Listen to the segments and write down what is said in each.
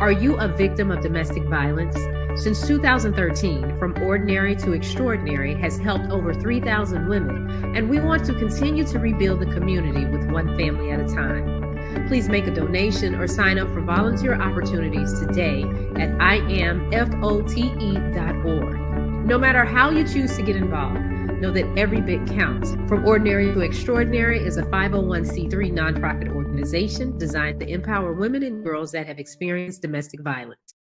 Are you a victim of domestic violence? Since 2013, From Ordinary to Extraordinary has helped over 3,000 women, and we want to continue to rebuild the community with one family at a time. Please make a donation or sign up for volunteer opportunities today at iamfote.org. No matter how you choose to get involved, know that every bit counts. From Ordinary to Extraordinary is a 501c3 nonprofit organization designed to empower women and girls that have experienced domestic violence.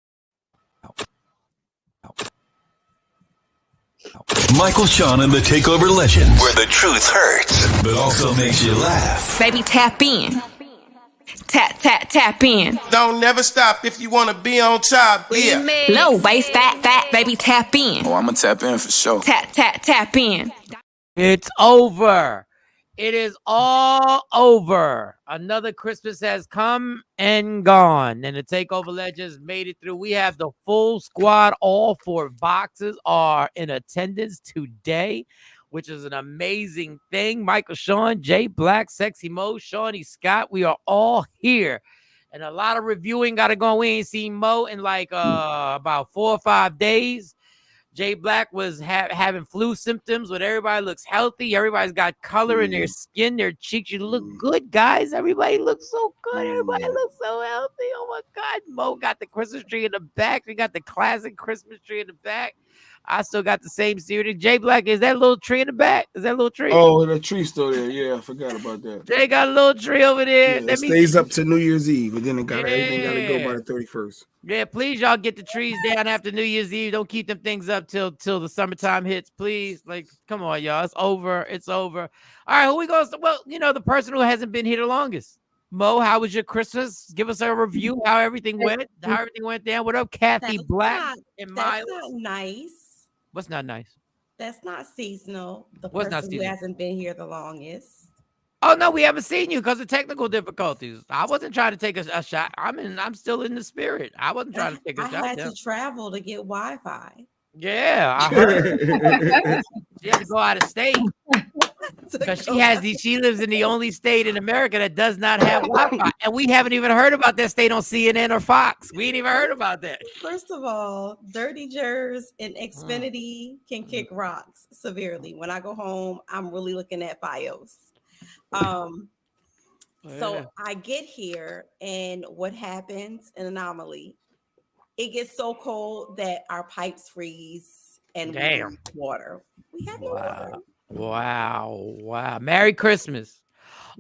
Michael, Shawn, and the Takeover Legends, where the truth hurts, but also makes you laugh. Baby, tap in. Tap, tap, tap in. Don't never stop if you want to be on top. Yeah. Low waist, fat, baby, tap in. Oh, I'm going to tap in for sure. Tap, tap, tap in. It's over. It is all over. Another Christmas has come and gone, and the Takeover Legends made it through. We have the full squad. All 4 boxes are in attendance today, which is an amazing thing. Michael, Shawn, Jay Black, Sexy Mo, Shawnee Scott, we are all here. And a lot of reviewing got to go. We ain't seen Mo in like about 4 or 5 days. Jay Black was having flu symptoms, but everybody looks healthy. Everybody's got color in their skin, their cheeks. You look good, guys. Everybody looks so good. Everybody looks so healthy. Oh, my God. Mo got the Christmas tree in the back. We got the classic Christmas tree in the back. I still got the same series. Jay Black, is that little tree in the back? Is that little tree? Oh, the tree's still there. Yeah, I forgot about that. Jay got a little tree over there. Yeah, it stays up to New Year's Eve, and then everything got to go by the 31st. Yeah, please, y'all get the trees down after New Year's Eve. Don't keep them things up till the summertime hits, please. Like, come on, y'all. It's over. It's over. All right, who we going to? Well, the person who hasn't been here the longest. Mo, how was your Christmas? Give us a review how everything went. How everything went down. What up, Kathy Black and Miles? That's not nice. What's not nice? That's not seasonal. The What's person not who hasn't been here the longest. Oh no, we haven't seen you because of technical difficulties. I wasn't trying to take a shot. I'm still in the spirit. I wasn't trying to take a shot. I had to travel to get Wi-Fi. Yeah, I heard. She had to go out of state because she lives in the only state in America that does not have Wi-Fi, and we haven't even heard about that state on CNN or Fox. We ain't even heard about that. First of all, Dirty Jers and Xfinity can kick rocks severely. When I go home, I'm really looking at FiOS. So I get here, and what happens? An anomaly. It gets so cold that our pipes freeze and we have water. We have no water. Wow. Merry Christmas.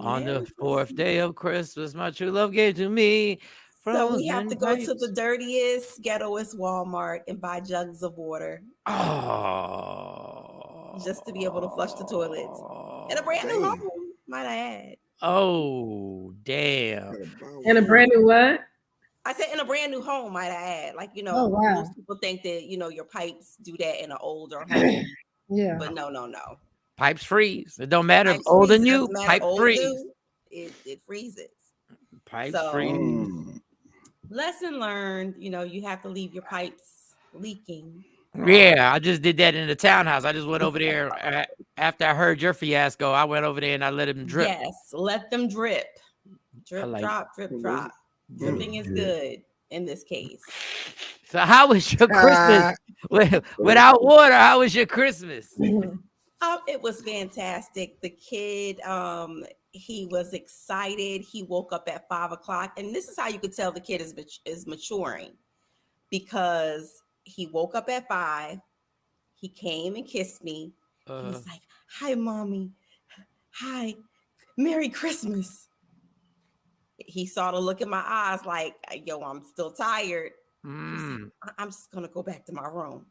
On the 4th day of Christmas, my true love gave to me. So we have to go to the dirtiest, ghettoest Walmart and buy jugs of water. Oh. Just to be able to flush the toilets. And a brand new home, might I add. Oh, damn. And a brand new what? I said in a brand new home, might I add. Like, most people think that, your pipes do that in an older home. Yeah. But no. Pipes freeze. It don't matter if old or new. Pipe freeze. It freezes. Pipe freeze. Lesson learned, you have to leave your pipes leaking. Yeah, I just did that in the townhouse. I just went over there after I heard your fiasco. I went over there and I let them drip. Yes, let them drip. Drip, drop, drip, drop. Dripping is good in this case. So how was your Christmas without water? How was your Christmas? It was fantastic. The kid, he was excited. He woke up at 5:00, and this is how you could tell the kid is maturing, because he woke up at 5. He came and kissed me. He was like, "Hi, mommy. Hi, Merry Christmas." He saw the look in my eyes like, "Yo, I'm still tired." Said, I'm just gonna go back to my room.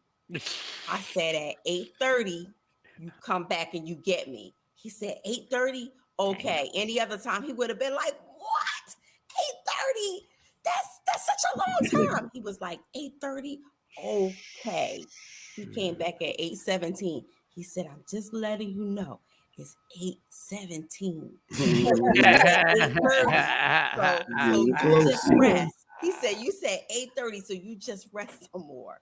I said at 8:30, you come back and you get me. He said 8:30. Okay. Any other time he would have been like, "What? 8:30? That's such a long time." He was like, 8:30. Okay. He came back at 8:17. He said, "I'm just letting you know it's 8:17." So just rest. He said, "You said 8:30, so you just rest some more."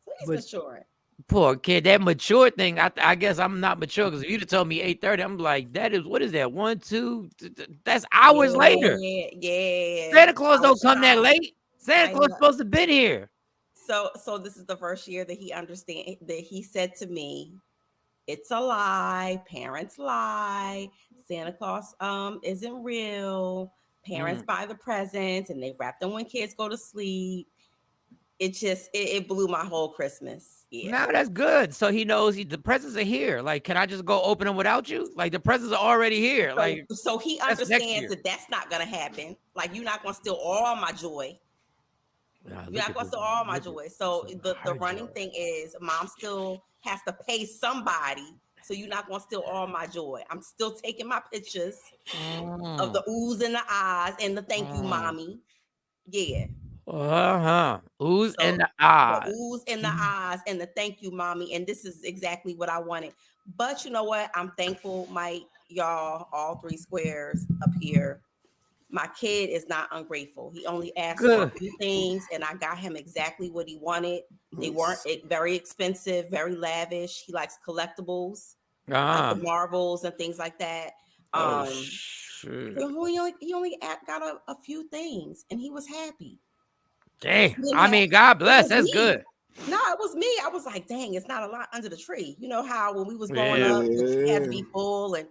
So he's maturing. Poor kid, that mature thing. I guess I'm not mature, because if you'd have told me 8:30, I'm like, what is that? 1, 2, that's hours later. Yeah. Santa Claus don't come that late. Santa Claus supposed to have been here. So this is the first year that he said to me, "It's a lie. Parents lie. Santa Claus isn't real. Parents buy the presents and they wrap them when kids go to sleep." It blew my whole Christmas. Yeah. No, that's good. So he knows the presents are here. Like, can I just go open them without you? Like, the presents are already here. So he understands that that's not gonna happen. Like, you're not gonna steal all my joy. You're not gonna steal all my joy. So the running thing is, mom still has to pay somebody. So you're not gonna steal all my joy. I'm still taking my pictures of the oohs and the ahs and the thank you, mommy. Yeah. Oohs So and the ahs. The oohs and the ahs and the thank you, mommy. And this is exactly what I wanted. But you know what? I'm thankful, Mike, y'all, all three squares up here. My kid is not ungrateful. He only asked for a few things, and I got him exactly what he wanted. They weren't very expensive, very lavish. He likes collectibles, like the Marvels and things like that. He only got a few things, and he was happy. Dang. I mean, God bless. That's good. No, it was me. I was like, dang, it's not a lot under the tree. You know how when we was growing up, the tree had to be full, and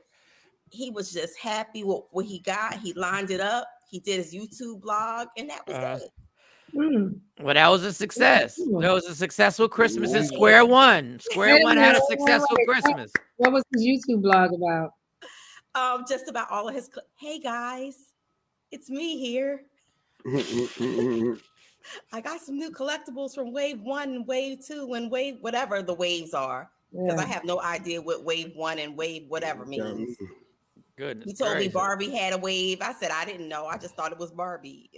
he was just happy with what he got. He lined it up. He did his YouTube blog, and that was it. Well, that was a success. That was a successful Christmas in Square One. Square One had a successful Christmas. What was his YouTube blog about? Just about all of his. Hey guys, it's me here. I got some new collectibles from Wave 1 and Wave 2 and Wave whatever the waves are. Because I have no idea what Wave 1 and Wave whatever means. Goodness. He told me Barbie had a wave. I said, I didn't know. I just thought it was Barbie.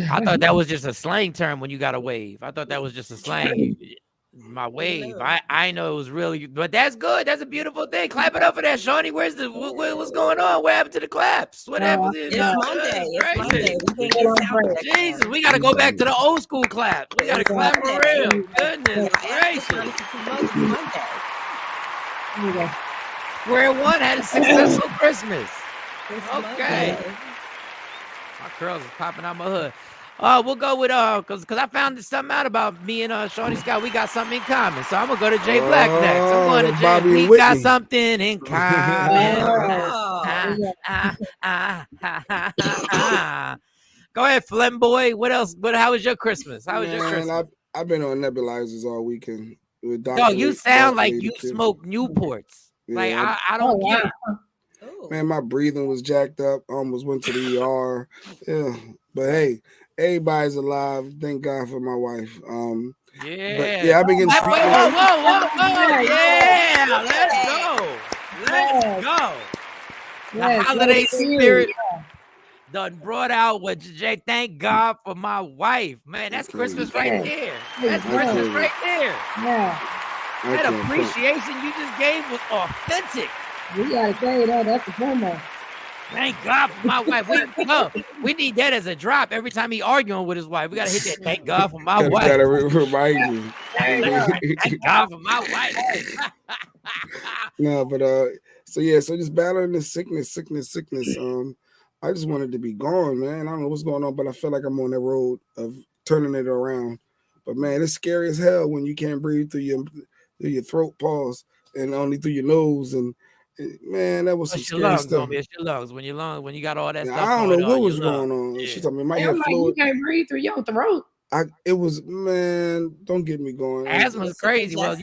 I thought that was just a slang term when you got a wave. I thought that was just a slang. My wave. I know it was really, but that's good. That's a beautiful thing. Clap it up for that, Shawnee. What's going on? What happened to the claps? What happened? It's Monday. It's Monday. Jesus, we got to go back to the old school clap. We got to clap for real. Goodness gracious. Square One had a successful Christmas. Okay. My curls is popping out my hood. We'll go with because I found something out about me and Shawnee Scott. We got something in common. So I'm gonna go to Jay Black next. I'm going to Jay. We got something in common. Go ahead, Flem boy. What else? How was your Christmas? How was your Christmas? I've been on nebulizers all weekend with Dr. Yo, you sound like you smoke Newports. Yeah. Like I don't get it. Man, my breathing was jacked up. Almost went to the ER. Yeah, but hey, everybody's alive. Thank God for my wife. Yeah, I've been getting treatment. Whoa. Yeah, let's go. The holiday spirit done brought out what Jay. Thank God for my wife. Man, that's Christmas right there. That's Christmas right there. Yeah. That appreciation you just gave was authentic. We gotta say that. That's the promo. Thank God for my wife. We need that as a drop every time he arguing with his wife. We gotta hit that. Thank God for my wife. Gotta remind you. Thank God for my wife. No, but so just battling this sickness. I just wanted to be gone, man. I don't know what's going on, but I feel like I'm on the road of turning it around. But man, it's scary as hell when you can't breathe through your throat, pause, and only through your nose. And man, that was some scary stuff. It's your lungs. When you got all that stuff. I don't know what was going on. Yeah. She told me my fluid. You can't breathe through your throat. It was, man, don't get me going. Asthma's crazy. Well,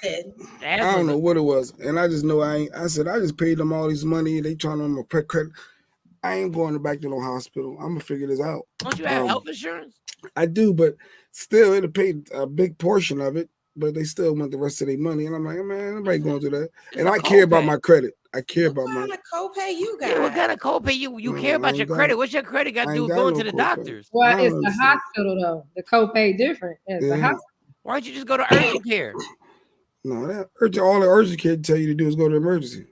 I don't know what it was. And I just know I said, I just paid them all this money. They trying to credit. I ain't going back to no hospital. I'm gonna figure this out. Don't you have health insurance? I do, but still, it'll pay a big portion of it. But they still want the rest of their money, and I'm like, man, nobody going to that. And I care about my credit. I care about my. What kind of copay you got? Yeah, what kind of copay you care about your credit? What's your credit got to do with going to the doctors? Well, it's the hospital though. The copay different. It's the hospital. Why don't you just go to urgent care? No, all the urgent care tell you to do is go to emergency.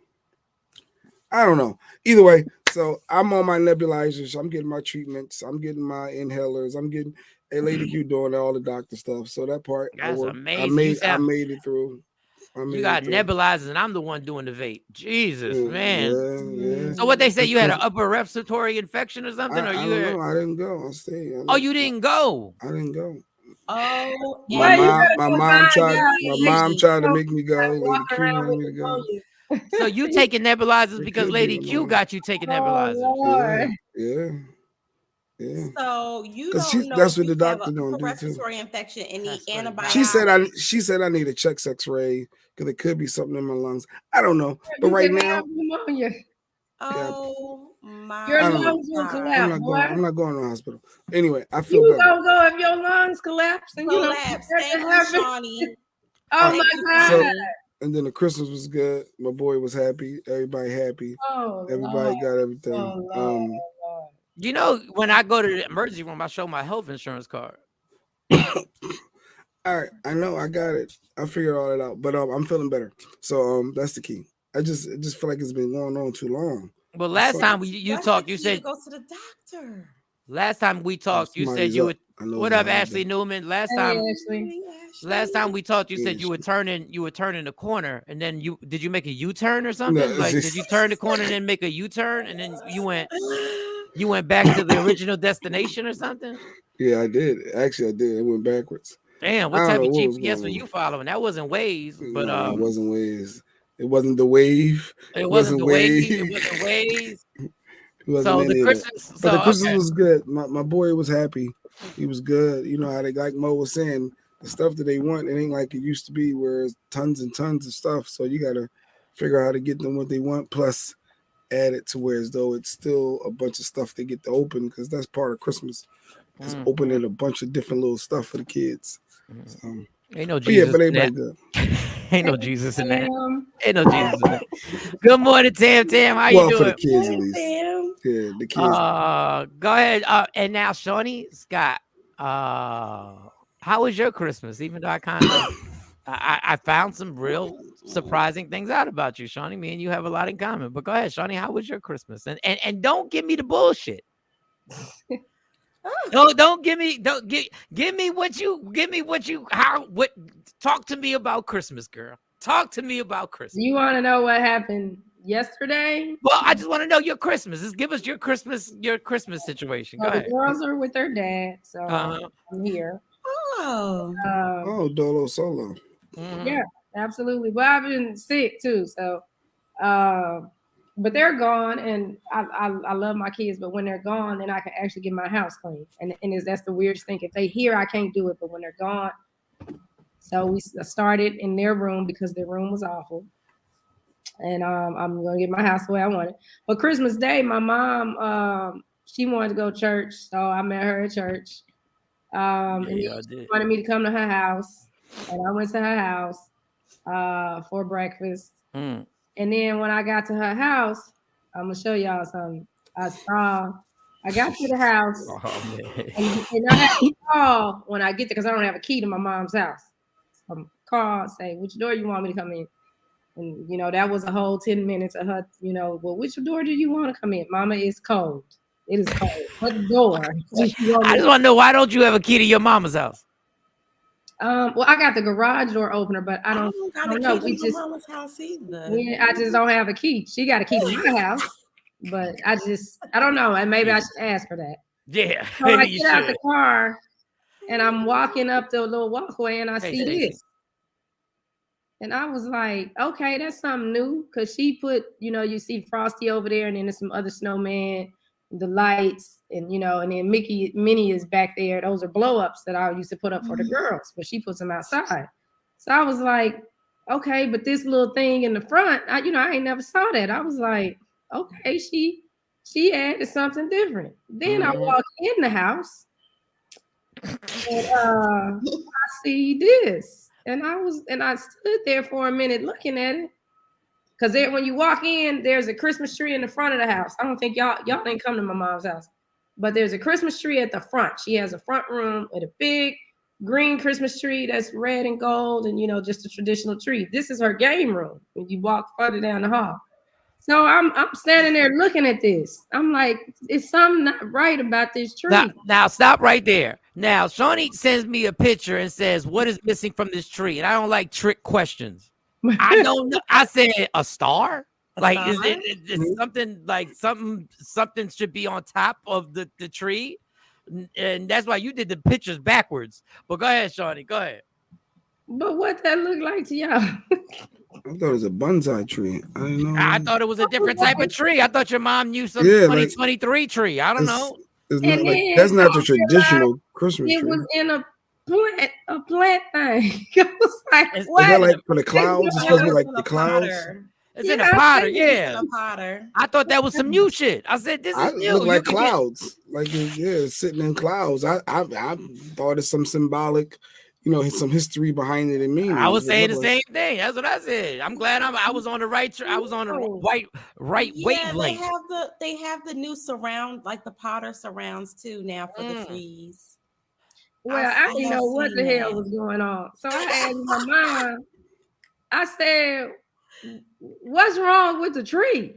I don't know. Either way, so I'm on my nebulizers. I'm getting my treatments. I'm getting my inhalers. I'm getting a lady Q doing all the doctor stuff. So that part, that's amazing. I made it through. I mean, You got nebulizers, and I'm the one doing the vape. Jesus, man. Yeah. So what they say? You had an upper respiratory infection or something, or I you? don't know. I didn't go. I stayed. Oh, you didn't go. I didn't go. Oh, My mom tried to to make me go. Lady Q wanted me to go. So you taking nebulizers It because could Lady be, Q Mom. got you taking nebulizers. Lord. Yeah. So you 'Cause don't know that's if what the you have doctor a don't do, too. respiratory infection and need That's funny. antibiotics. She said I need a chest X-ray because it could be something in my lungs. I don't know, but You right could now, have pneumonia. Oh my Your I don't know. lungs will God. collapse, I'm boy. not going to the hospital. Anyway, I feel You better. don't go if your lungs collapse and you don't want Collapse. that Thank to you, happen. Shawnee. Oh Thank you, my So God. Shawnee. and then the Christmas was good. My boy was happy. Everybody happy. Oh Everybody Lord. got everything. Oh Lord. Lord. You know, when I go to the emergency room, I show my health insurance card. All right, I know I got it. I figured all that out, but I'm feeling better. So that's the key. I just feel like it's been going on too long. Well, last time you That's talked, the you key said to go to the doctor. last time we talked, you said Somebody's you up. would. I know What it's up, a holiday. Ashley Newman? Last Hey, time Ashley. Last time we talked, you Yeah, said you were turning the corner, and then did you make a U-turn or No, something? it's Like, did just- you turn the corner and then make a U-turn, and then you went back to the original destination or something? Yeah, I did. Actually, I did. It went backwards. Damn, I what don't type know of what was GPS were going you on. following? That wasn't Waze, but No, it wasn't Waze. It wasn't the wave. it wasn't the Waze. It Wave. wasn't Waze. It wasn't So the any of that. Christmas. But the So Christmas okay. was good. My boy was happy. He was good. You know how they, like Mo was saying, the stuff that they want, it ain't like it used to be where it's tons and tons of stuff. So you gotta figure out how to get them what they want, plus add it to where as though it's still a bunch of stuff they get to open, because that's part of Christmas. Is opening a bunch of different little stuff for the kids. So, Ain't no but yeah, Jesus but in everybody that. good. Ain't no Jesus in that. Sam. Ain't no Jesus in that. Good morning, Tam. How you Well, for the doing? kids at least. Yeah, the kids. Go ahead. And now, Shawnee Scott, how was your Christmas? Even though I kind of, I found some real surprising things out about you, Shawnee. Me and you have a lot in common. But go ahead, Shawnee. How was your Christmas? And don't give me the bullshit. Don't give me what you talk to me about Christmas, girl. Talk to me about Christmas. You want to know what happened yesterday? Well, I just want to know your Christmas. Just give us your Christmas situation. Go So the ahead. girls are with their dad, so I'm here. Oh. Dolo Solo. Yeah, absolutely. Well, I've been sick too, so but they're gone, and I love my kids, but when they're gone, then I can actually get my house clean. And that's the weirdest thing. If they here, I can't do it, but when they're gone, so we started in their room because their room was awful. And I'm gonna get my house the way I want it. But Christmas Day, my mom she wanted to go to church, so I met her at church. And she wanted me to come to her house, and I went to her house for breakfast. And then when I got to her house, I'm gonna show y'all something. I got to the house, and I have to call when I get there because I don't have a key to my mom's house. So I'm call, say which door you want me to come in. And, that was a whole 10 minutes of her, well, which door do you want to come in? Mama, it's cold. It is cold. What door? I just want to know, why don't you have a key to your mama's house? Well, I got the garage door opener, but I don't know. We just mama's house either. I just don't have a key. She got a key to my house, but I don't know. And maybe I should ask her that. Yeah. So I get out the car and I'm walking up the little walkway and I see this. And I was like, okay, that's something new. Cause she put, you see Frosty over there and then there's some other snowman, the lights, and and then Minnie is back there. Those are blow-ups that I used to put up for the girls, but she puts them outside. So I was like, okay, but this little thing in the front, I ain't never saw that. I was like, okay, she added something different. Then I walk in the house and I see this. And I stood there for a minute looking at it. Cause when you walk in, there's a Christmas tree in the front of the house. I don't think y'all didn't come to my mom's house, but there's a Christmas tree at the front. She has a front room with a big green Christmas tree that's red and gold, and just a traditional tree. This is her game room when you walk further down the hall. So I'm standing there looking at this. I'm like, it's something not right about this tree. Now stop right there. Now, Shawnee sends me a picture and says, what is missing from this tree? And I don't like trick questions. I don't know. I said a star. Like, star? is it something like something should be on top of the tree? And that's why you did the pictures backwards. But go ahead, Shawnee. Go ahead. But what that look like to y'all? I thought it was a bonsai tree. I didn't know. I thought it was a different type of tree. I thought your mom knew some Yeah, 2023 tree. I don't know. It's And not like then that's not the I realized traditional Christmas It tree. was in a plant thing. It was like, Is Is what? that like for the clouds? It's supposed to be like in the a clouds. potter. It's in Yeah, a I potter. think Yeah. In a potter. I thought that was some new shit. I said, this I is new. look You like could get- clouds, like it's sitting in clouds. I thought it's some symbolic, some history behind it and meaning. I was It saying the looked like- same thing. That's what I said. I'm glad I was on the right. I was on the right Yeah, wavelength. they have the new surround, like the potter surrounds too now for the trees. Well, I didn't have know what the seen hell that. was going on. So I asked my mom, I said, what's wrong with the tree?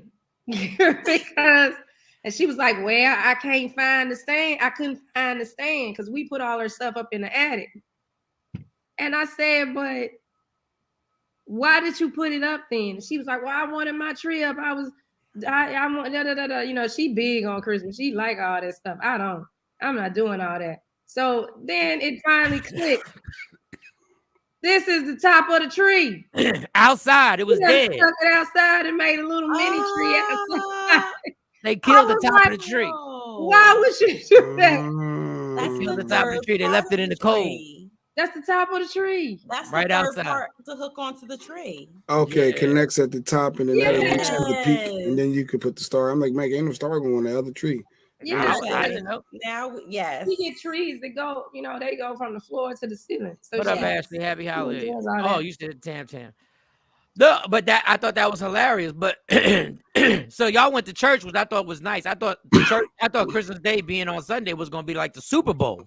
And she was like, well, I can't find the stand. I couldn't find the stand because we put all our stuff up in the attic. And I said, but why did you put it up then? And she was like, well, I wanted my tree up. I want she big on Christmas. She like all that stuff. I'm not doing all that. So then it finally clicked. This is the top of the tree. Outside, it was You just dead. stuck it outside and made a little mini tree outside. They killed the was top like, of the tree. Why would you do that? That's Killed the the top of the third tree. They part left it of in the cold. tree. That's the top of the tree. That's Right the third outside. part to hook onto the tree. Okay, Yeah. connects at the top, and then that Yes. reaches to the peak, and then you could put the star. I'm like, Mike, ain't no star going on the other tree. Yeah. I didn't know. Now, yes. We get trees that go, they go from the floor to the ceiling. So What up, yeah. Ashley? Happy holidays. enjoys all Oh, that. you said Tam. No, but I thought that was hilarious. But so y'all went to church, which I thought was nice. I thought Christmas Day being on Sunday was gonna be like the Super Bowl.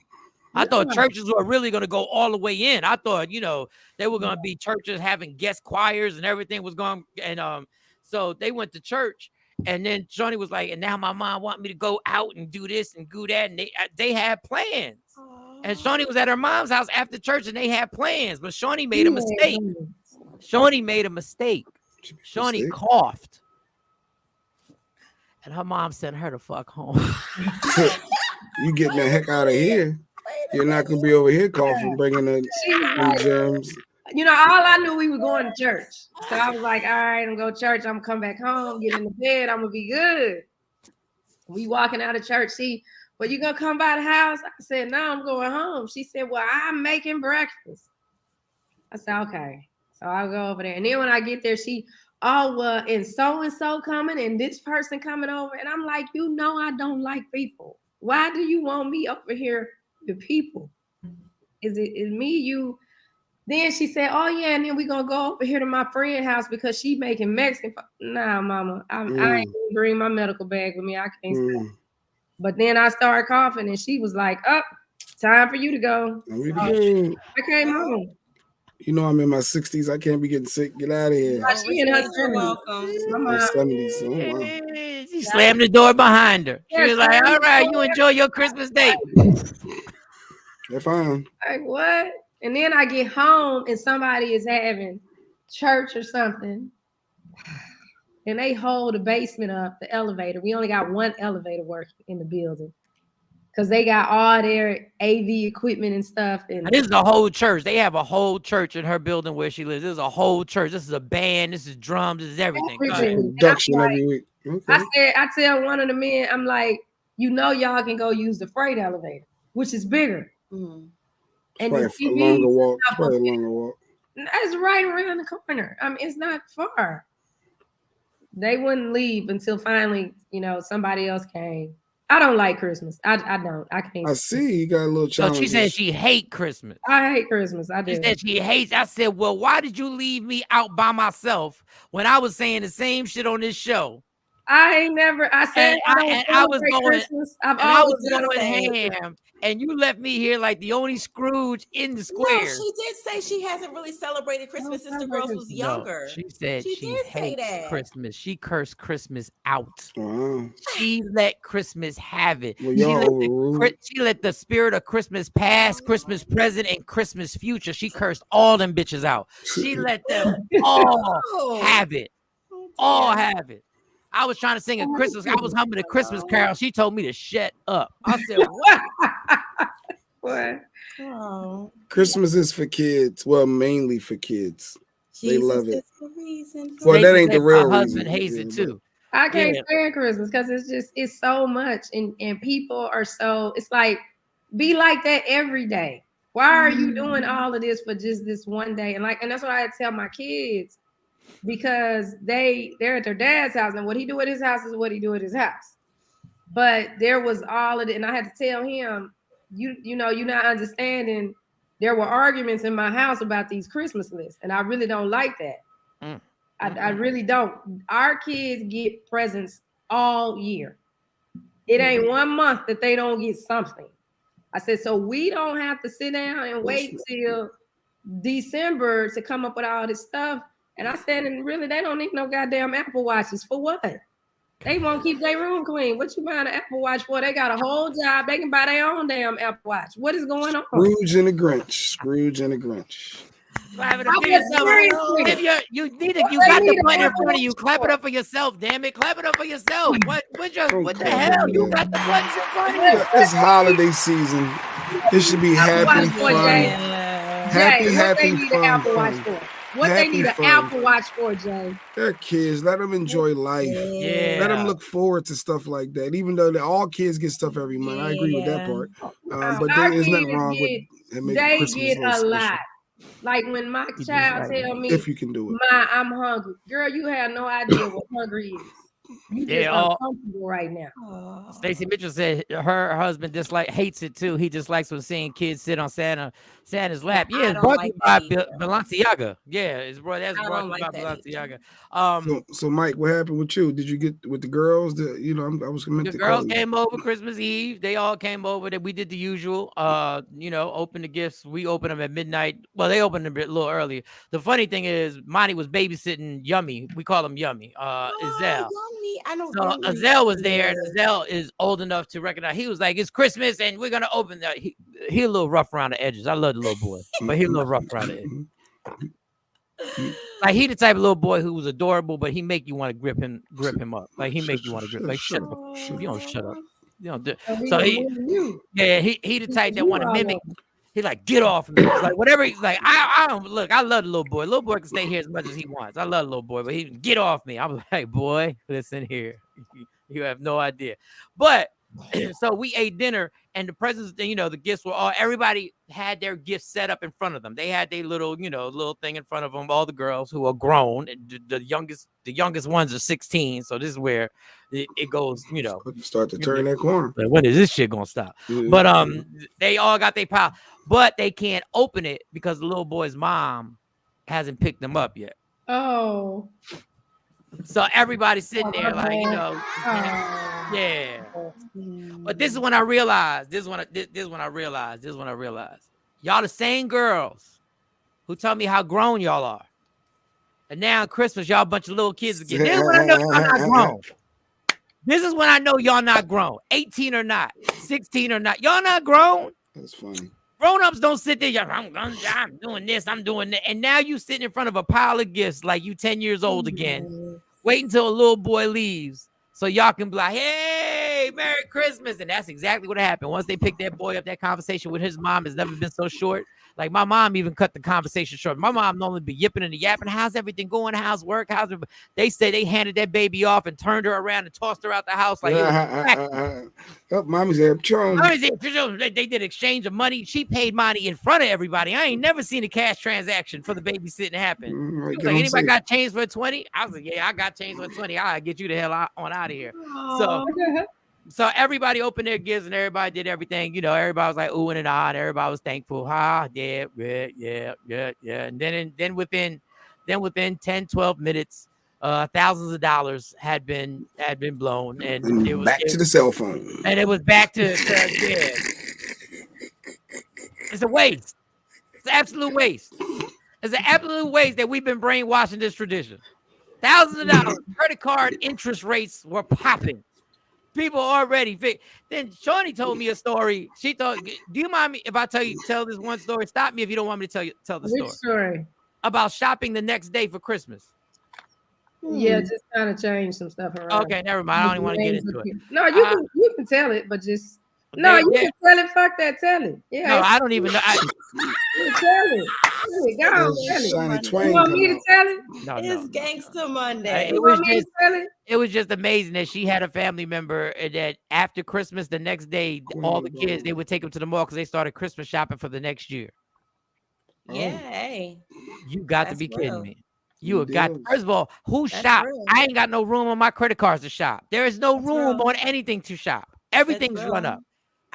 I thought churches were really gonna go all the way in. I thought, they were gonna be churches having guest choirs and everything was going. And so they went to church, and then Shawnee was like, and now my mom want me to go out and do this and do that, and they had plans. And Shawnee was at her mom's house after church, and they had plans, but Shawnee made a mistake. Shawnee made a mistake. Shawnee coughed. And her mom sent her the fuck home. You getting the heck out of here. You're not going to be over here coughing, bringing the germs. All I knew we were going to church. So I was like, all right, I'm going to church. I'm going to come back home, get in the bed. I'm going to be good. We walking out of church. Well, you going to come by the house? I said, no, I'm going home. She said, well, I'm making breakfast. I said, okay. So I'll go over there. And then when I get there, and so-and-so coming and this person coming over. And I'm like, I don't like people. Why do you want me over here with people? Is me, you? Then she said, oh, yeah, and then we're going to go over here to my friend's house because she making Mexican. Nah, mama, I ain't going to bring my medical bag with me. I can't stop. But then I started coughing, and she was like, time for you to go. I came home. I'm in my 60s. I can't be getting sick. Get out of here. She in her You're 70s. welcome. My 70s. Oh, wow. She slammed the door behind her. She was like, all right, you enjoy your Christmas day. They're fine. Like, what? And then I get home, and somebody is having church or something, and they hold the basement up, the elevator. We only got one elevator working in the building because they got all their AV equipment and stuff. And this is a whole church. They have a whole church in her building where she lives. This is a whole church. This is a band. This is drums. This is everything. Induction every week. Okay. I tell one of the men, I'm like, y'all can go use the freight elevator, which is bigger. Mm-hmm. And It's probably a longer walk. It's right around the corner. I mean, it's not far. They wouldn't leave until finally, somebody else came. I don't like Christmas. I don't. I can't. I see you got a little challenge. So she said she hate Christmas. I hate Christmas. I do. She said she hates. I said, well, why did you leave me out by myself when I was saying the same shit on this show? I ain't never. I said I was going, Christmas. I've and I was always going say- ham, and you left me here like the only Scrooge in the No, square. she did say she hasn't really celebrated Christmas since the girls was younger. She said she did say hates that. Christmas. She cursed Christmas out. Wow. She let Christmas have it. Well, y'all overruled. She let the spirit of Christmas past, Christmas present, and Christmas future. She cursed all them bitches out. She let them all have it. All have it. I was trying to sing a Christmas. I was humming a Christmas carol. She told me to shut up. I said, "What? What? Oh, Christmas is for kids. Well, mainly for kids. They love it. is the reason for Well, that Stacey ain't the said real my husband reason. hates it too. I can't Yeah. stand Christmas because it's so much, and people are so. It's like be like that every day. Why are you doing all of this for just this one day? And that's what I tell my kids, because they're at their dad's house, and what he do at his house is what he do at his house. But there was all of it, and I had to tell him, you know, you're not understanding. There were arguments in my house about these Christmas lists, and I really don't like that. I really don't. Our kids get presents all year. It ain't 1 month that they don't get something. I said, so we don't have to sit down and wait till December to come up with all this stuff. And I said, and really, they don't need no goddamn Apple Watches. For what? They won't keep their room clean. What you buying an Apple Watch for? They got a whole job. They can buy their own damn Apple Watch. What is going on? Scrooge and the Grinch. Clap it up for yourself. If you got the button in front of you, clap it up for yourself. Damn it, clap it up for yourself. What the hell? You got the buttons in front of you. It's holiday season. It should be happy, fun. Happy, fun. What they need an Apple Watch for, Jay? They're kids. Let them enjoy life. Yeah. Let them look forward to stuff like that. Even though all kids get stuff every month, I agree with that part. But there's nothing wrong with it. They get a lot. Like when my child tell me, if you can do it, I'm hungry. Girl, you have no idea what hungry is. You just uncomfortable right now. Stacey Mitchell said her husband hates it too. He just likes when seeing kids sit on Santa's lap. Yeah, it's brought to you by Balenciaga. Yeah, that's brought to you by Balenciaga. So Mike, what happened with you? Did you get with the girls? I was meant the to girls came over Christmas Eve. They all came over. That we did the usual. Open the gifts. We opened them at midnight. Well, they opened them a little earlier. The funny thing is, Monty was babysitting Yummy. We call him Yummy. Ezell. I know. So Ezell was there, and Ezell is old enough to recognize. He was like, "It's Christmas, and we're gonna open that." He a little rough around the edges. I love the little boy, but he a little rough around the edges. Like he the type of little boy who was adorable, but he make you want to grip him up. Like he make you want to grip. Like shut up, you don't shut up. You know. So he the type that want to mimic. He like, get off me. It's like whatever. He's like, I don't look. I love the little boy. Little boy can stay here as much as he wants. I love the little boy, but he get off me. I'm like, boy, listen here. You have no idea. But so we ate dinner, and the presents, the gifts were all. Everybody had their gifts set up in front of them. They had their little thing in front of them. All the girls who are grown. The youngest ones are 16. So this is where it goes. Start to turn that corner. Like, when is this shit gonna stop? Yeah. But they all got their pile, but they can't open it because the little boy's mom hasn't picked them up yet. Oh. So everybody's sitting there like, yeah. But this is when I realized. This is when I realized. Y'all the same girls who tell me how grown y'all are. And now Christmas, y'all a bunch of little kids again. This is when I know y'all not grown. This is when I know y'all not grown. 18 or not, 16 or not. Y'all not grown. That's funny. Grown-ups don't sit there. I'm doing this. I'm doing that. And now you sitting in front of a pile of gifts like you 10 years old again. Wait until a little boy leaves so y'all can be like, hey, Merry Christmas. And that's exactly what happened. Once they picked that boy up, that conversation with his mom has never been so short. Like my mom even cut the conversation short. My mom normally be yipping and yapping. How's everything going? How's work? They said they handed that baby off and turned her around and tossed her out the house like mommy's there. They did exchange of money. She paid money in front of everybody. I ain't never seen a cash transaction for the babysitting happen. Like, anybody got change for 20? I was like, yeah, I got change for 20. I'll get you the hell on out of here. So everybody opened their gifts and everybody did everything. Everybody was like oohing and ahhing. Everybody was thankful. Yeah. And then within 10, 12 minutes, thousands of dollars had been blown, and it was back to the cell phone. And it was back to yeah. It's a waste. It's an absolute waste. It's an absolute waste that we've been brainwashing this tradition. Thousands of dollars. Credit card interest rates were popping. People already. Then Shawnee told me a story. She thought, do you mind me if I tell this one story? Stop me if you don't want me to tell the story. Which story? About shopping the next day for Christmas. Yeah, just kind of change some stuff around. Okay, never mind. I don't even want to get into it. No, you can tell it, but just you can tell it. Fuck that, tell it. Yeah. No, I don't even know. You tell it. Go on, tell it. You want me to tell it? No, it's Gangster Monday. It was just amazing that she had a family member that after Christmas, the next day, all the kids, they would take them to the mall because they started Christmas shopping for the next year. Yeah, hey. You got to be kidding me. You got, first of all, who shop? I ain't got no room on my credit cards to shop. There is no room on anything to shop. Everything's run up.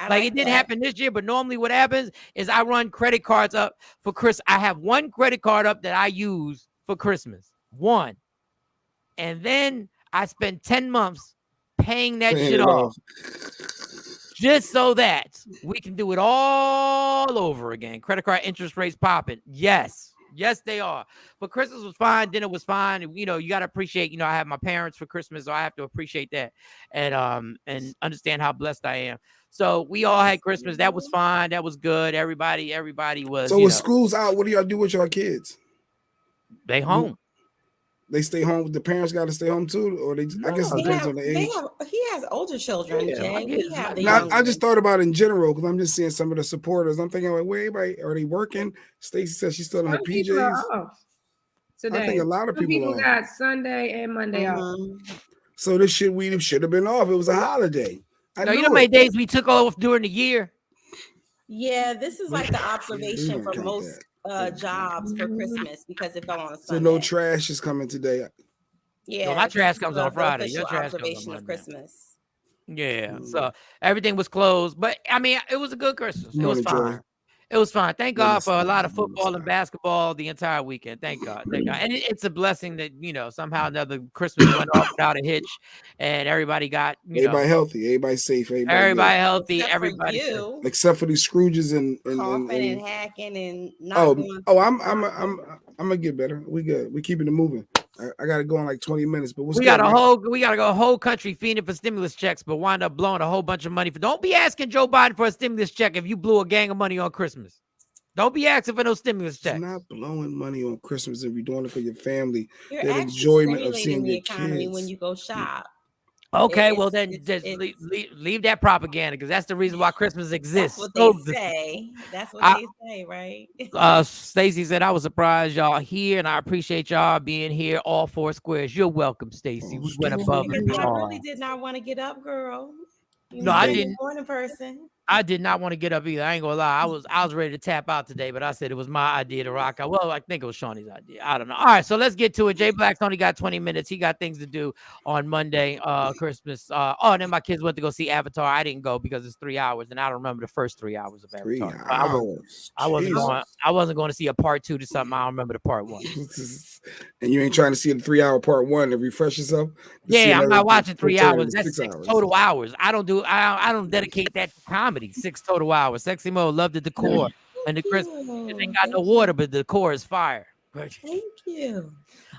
Like it didn't happen this year, but normally what happens is I run credit cards up for Christmas. I have one credit card up that I use for Christmas. One. And then I spend 10 months paying that shit off. Just so that we can do it all over again. Credit card interest rates popping. Yes. Yes, they are. But Christmas was fine. Dinner was fine. You know, you got to appreciate, I have my parents for Christmas, so I have to appreciate that and understand how blessed I am. So we all had Christmas. That was fine. That was good. Everybody was. So when school's out, what do y'all do with your kids? They home. They stay home. The parents got to stay home too, or they? I guess it depends on the age. He has older children. Yeah, Jay. I just thought about it in general because I'm just seeing some of the supporters. I'm thinking, like, wait, everybody, are they working? Stacey says she's still in her PJs. Today. I think a lot of people got Sunday and Monday off. So this shit we should have been off. It was a holiday. You know how many days we took off during the year? Yeah, this is like the observation for most jobs for Christmas because it fell on a Sunday. So no trash is coming today. Yeah, no, my trash comes on Friday. Your trash comes on of Christmas. Yeah, so everything was closed, but I mean, it was a good Christmas. It was fine. It was fine. Thank God for a lot of football and basketball the entire weekend. Thank God. Thank God. And it's a blessing that, somehow or another Christmas went off without a hitch and everybody got, everybody healthy, everybody safe, everybody healthy, everybody except for these Scrooges and coughing and hacking and not I'm gonna get better. We good. We keeping it moving. I gotta go in like 20 minutes, but we got to go whole country feeding for stimulus checks, but wind up blowing a whole bunch of money for. Don't be asking Joe Biden for a stimulus check if you blew a gang of money on Christmas. Don't be asking for no stimulus check. It's not blowing money on Christmas if you're doing it for your family. You're the enjoyment of seeing the your economy kids. when you go shop. Okay, well then just leave that propaganda because that's the reason why Christmas exists. That's what they say. That's what they say, right? Stacey said, I was surprised y'all here, and I appreciate y'all being here, all four squares. You're welcome, Stacey. We went above and beyond. I really did not want to get up, girl. No, I didn't. Morning person. I did not want to get up either. I ain't gonna lie. I was ready to tap out today, but I said it was my idea to rock out. Well, I think it was Shawnee's idea. I don't know. All right, so let's get to it. Jay Black's only got 20 minutes. He got things to do on Monday, Christmas. And then my kids went to go see Avatar. I didn't go because it's 3 hours, and I don't remember the first 3 hours of Avatar. 3 hours. I wasn't going to see a part 2 to something. I don't remember the part 1. And you ain't trying to see the 3 hour part 1 to refresh yourself? Yeah, I'm not watching 3 hours. That's 6 total hours. I don't dedicate that to comedy. 6 total hours. Sexy Mo, love the decor and the Christmas. It ain't got no water, but the decor is fire. Thank you.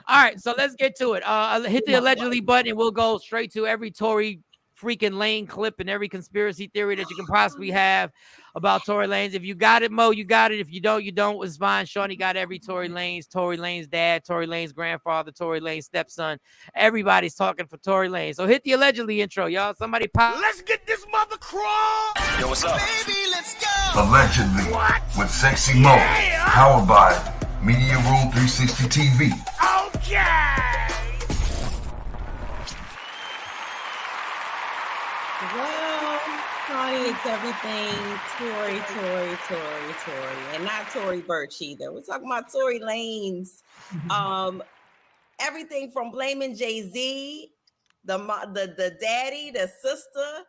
All right, so let's get to it. Hit the allegedly button, and we'll go straight to every Tory freaking Lane clip and every conspiracy theory that you can possibly have about Tory Lanez. If you got it, Mo, you got it. If you don't, you don't. It's fine. Shawnee got every Tory Lanez dad, Tory Lanez grandfather, Tory Lanez stepson. Everybody's talking for Tory Lanez. So hit the allegedly intro, y'all. Somebody pop. Let's get this mother crawl. Yo, what's up? Baby, let's go. Allegedly. What? With Sexy Mo. Powered by Media Room 360 TV. Okay. Well, Shawnee, it's everything Tory, and not Tory Burch either. We're talking about Tory Lanez. Everything from blaming Jay-Z, the daddy, the sister,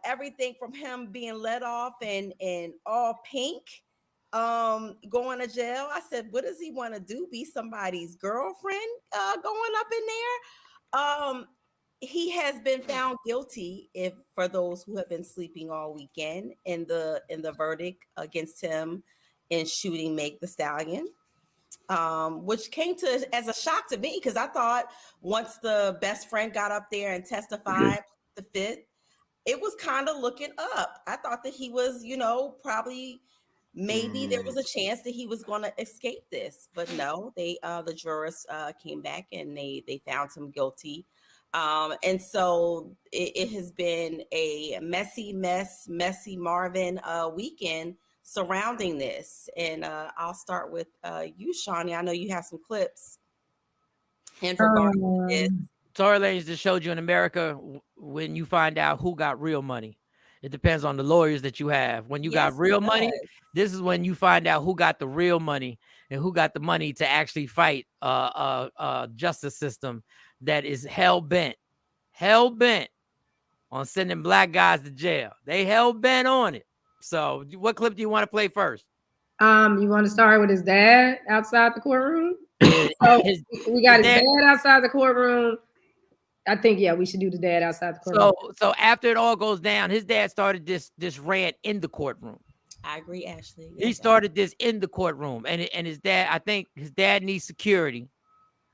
everything from him being let off in all pink going to jail. I said, what does he want to do? Be somebody's girlfriend going up in there? He has been found guilty, if for those who have been sleeping all weekend, in the verdict against him in shooting Meg the Stallion. Which came to as a shock to me, because I thought once the best friend got up there and testified the fifth, it was kind of looking up. I thought that he was, probably maybe there was a chance that he was going to escape this, but no, the jurors came back and they found him guilty. And so it has been a messy Marvin weekend surrounding this. And I'll start with you, Shawnee. I know you have some clips in regards to this. Tory Lanez just showed you in America, when you find out who got real money, it depends on the lawyers that you have. When you got real money, this is when you find out who got the real money and who got the money to actually fight a justice system that is hell bent on sending black guys to jail. They hell bent on it. So what clip do you want to play first? You want to start with his dad outside the courtroom? So we got his dad outside the courtroom. I think, we should do the dad outside the courtroom. So after it all goes down, his dad started this rant in the courtroom. I agree, Ashley. He started this in the courtroom, and his dad, I think his dad needs security.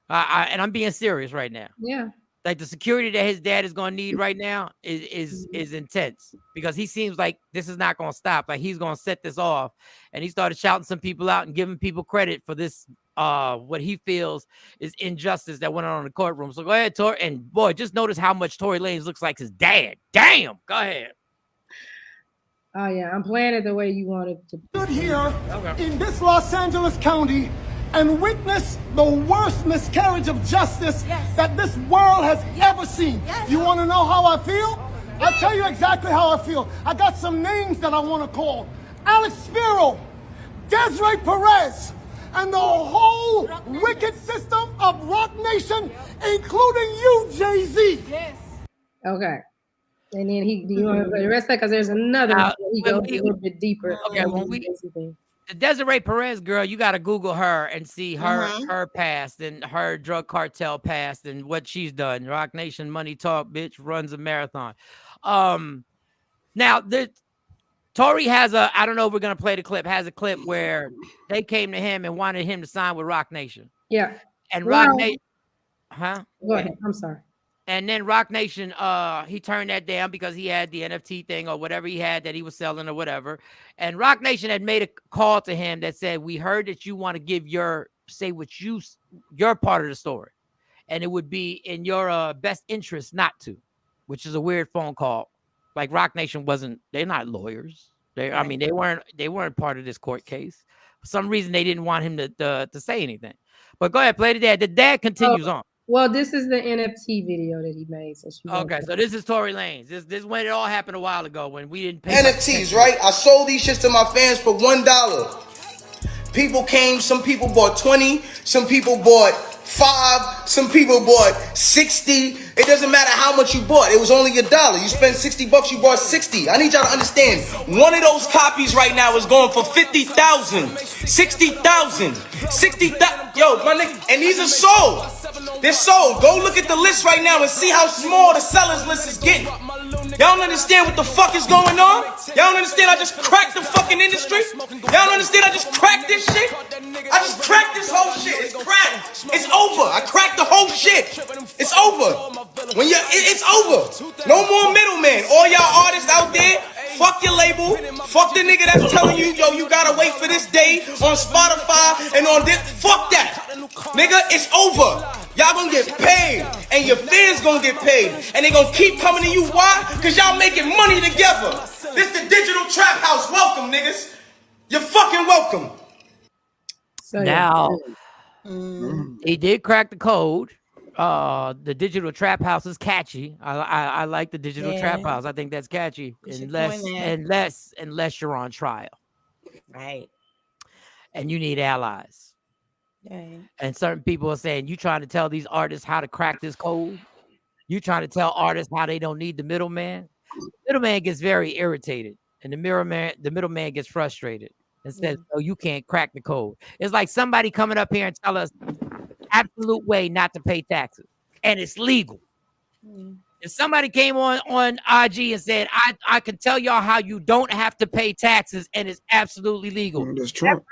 And I'm being serious right now. Yeah. Like the security that his dad is going to need right now is intense, because he seems like this is not going to stop. Like he's going to set this off, and he started shouting some people out and giving people credit for this, what he feels is injustice that went on in the courtroom. So go ahead, Tory. And boy, just notice how much Tory Lanez looks like his dad. Damn. Go ahead. Oh yeah, I'm playing it the way you want it to. Stood here in this Los Angeles County and witness the worst miscarriage of justice that this world has ever seen. You want to know how I feel? I'll tell you exactly how I feel. I got some names that I want to call. Alex Spiro, Desiree Perez, and the whole wicked system of Rock Nation, including you, Jay-Z. Yes. Okay. And then do you want to play the rest of that? Because there's another one he goes a little bit deeper. Okay, the Desiree Perez girl, you got to Google her and see her past and her drug cartel past and what she's done. Rock Nation Money Talk, bitch, runs a marathon. Now, Tory has I don't know if we're going to play the clip, has a clip where they came to him and wanted him to sign with Rock Nation. Yeah. And Rock Nation, Go ahead. I'm sorry. And then Rock Nation, he turned that down because he had the NFT thing or whatever he had that he was selling or whatever. And Rock Nation had made a call to him that said, we heard that you want to give your part of the story. And it would be in your best interest not to, which is a weird phone call. Like Rock Nation they're not lawyers. They weren't part of this court case. For some reason, they didn't want him to say anything. But go ahead, play the dad. The dad continues on. Well, this is the NFT video that he made. So this is Tory Lanez. This is when it all happened a while ago when we didn't pay NFTs, right? I sold these shits to my fans for $1. People came, some people bought 20, some people bought 5, some people bought 60. It doesn't matter how much you bought. It was only $1. You spent $60, you bought 60. I need y'all to understand. One of those copies right now is going for 50,000, 60,000, 60,000. Yo, my nigga, and these are sold. They're sold. Go look at the list right now and see how small the sellers list is getting. Y'all don't understand what the fuck is going on? Y'all don't understand I just cracked the fucking industry? Y'all don't understand I just cracked this shit? I just cracked this whole shit. It's cracked. It's over. I cracked the whole shit. It's over. It's over. No more middleman. All y'all artists out there, fuck your label. Fuck the nigga that's telling you, yo, you gotta wait for this day on Spotify and on this. Fuck that. Nigga, it's over. Y'all gonna get paid, and your fans gonna get paid, and they gonna keep coming to you. Why? Because y'all making money together. This the digital trap house. Welcome, niggas. You're fucking welcome. Now, he did crack the code. The digital trap house is catchy. I like the digital trap house. I think that's catchy, unless you're on trial, right? And you need allies. Right. And certain people are saying, you trying to tell these artists how to crack this code? You trying to tell artists how they don't need the middleman? Middleman gets very irritated, and the middleman gets frustrated. and says, "No, you can't crack the code." It's like somebody coming up here and tell us absolute way not to pay taxes, and it's legal. If somebody came on IG and said, I can tell y'all how you don't have to pay taxes and it's absolutely legal. That's Trump.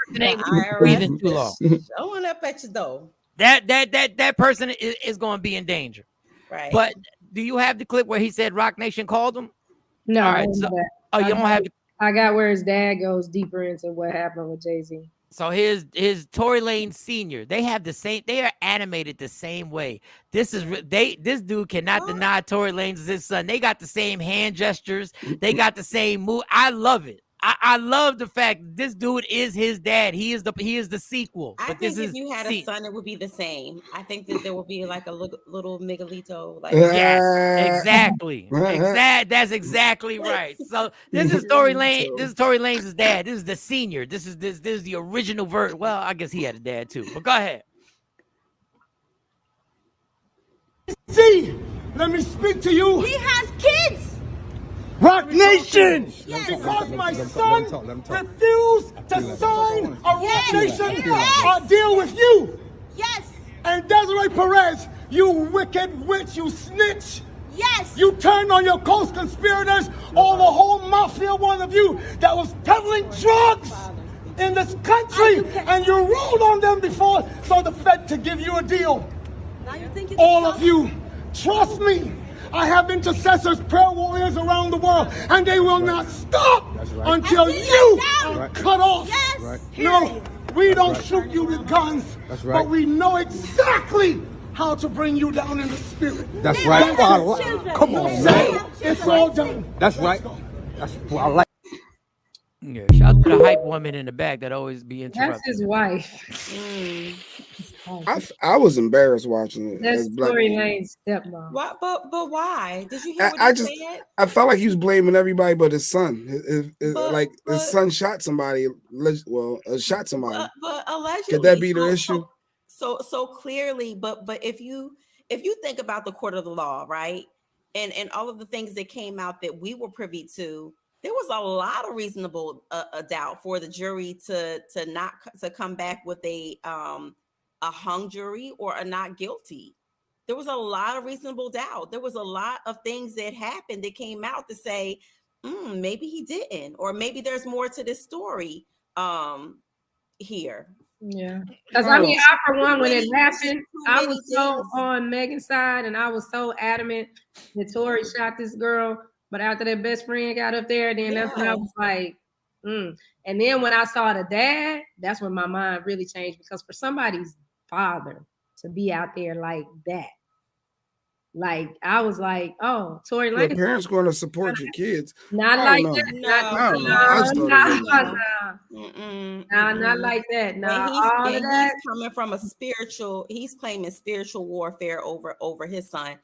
Breathing too long. Showing up at your door. That person is going to be in danger. Right. But do you have the clip where he said Rock Nation called him? No. All right. So, you don't have. I got where his dad goes deeper into what happened with Jay-Z. So his Tory Lanez Sr. They have the same. They are animated the same way. This dude cannot deny Tory Lanez is his son. They got the same hand gestures. They got the same move. I love it. I love the fact this dude is his dad. He is the sequel. I think if you had a son, it would be the same. I think that there would be like a little Miguelito. Like yes, exactly. That's exactly right. So this is Tory Lanez. This is Tory Lanez's dad. This is the senior. This is the original version. Well, I guess he had a dad too. But go ahead. See, let me speak to you. He has kids. Rock Nation! Yes. Because my son refused to sign a Rock Nation deal with you. Yes. And Desiree Perez, you wicked witch, you snitch. Yes. You turned on your co-conspirators, all the whole mafia, one of you, that was peddling drugs in this country, and you ruled on them before so the Fed could give you a deal. Now you think all of you, trust me. I have intercessors, prayer warriors around the world, and they will not stop until you are cut off. Yes. No, we don't shoot you with guns, but we know exactly how to bring you down in the spirit. That's right. Come on, man. It's all done. That's right. That's what I like. Yeah, shout out to the hype woman in the back that always be interrupted. That's his wife. I was embarrassed watching it. That's Tory Lanez's stepmom. What? But why? Did you hear what he said? I felt like he was blaming everybody but his son. His son shot somebody. Well, shot somebody. But allegedly, could that be the issue? So clearly, but if you think about the court of the law, right, and all of the things that came out that we were privy to, there was a lot of reasonable doubt for the jury to come back with a hung jury or a not guilty. There was a lot of reasonable doubt. There was a lot of things that happened that came out to say, maybe he didn't, or maybe there's more to this story here. Yeah, because I for one, when it happened, I was so on Megan's side, and I was so adamant that Tory shot this girl. But after their best friend got up there, then that's when I was like, And then when I saw the dad, that's when my mind really changed, because for somebody's father to be out there like that, like I was like, oh, Tory Lanez. Your parents going to support your kids. Not like that. Not like that. No, he's coming from a spiritual. He's claiming spiritual warfare over his son.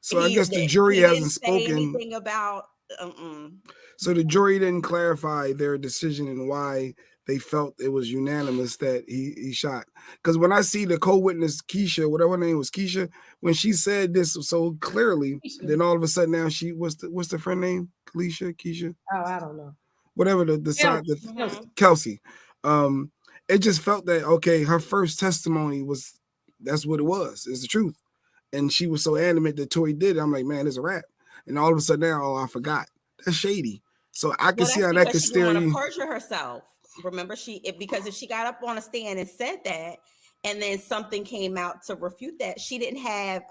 So I guess the jury hasn't spoken anything about. So the jury didn't clarify their decision and why they felt it was unanimous that he shot. Because when I see the co-witness Keisha, whatever her name was, Keisha, when she said this so clearly, then all of a sudden now she what's the friend name? Keisha? Oh, I don't know. Whatever the side, Kelsey. It just felt that okay, her first testimony was that's what it was. It's the truth. And she was so adamant that Tory did it. I'm like, man, it's a rap. And all of a sudden now, I forgot. That's shady. So I can see how that could steer you. Perjure herself. Remember, because if she got up on a stand and said that, and then something came out to refute that, she didn't have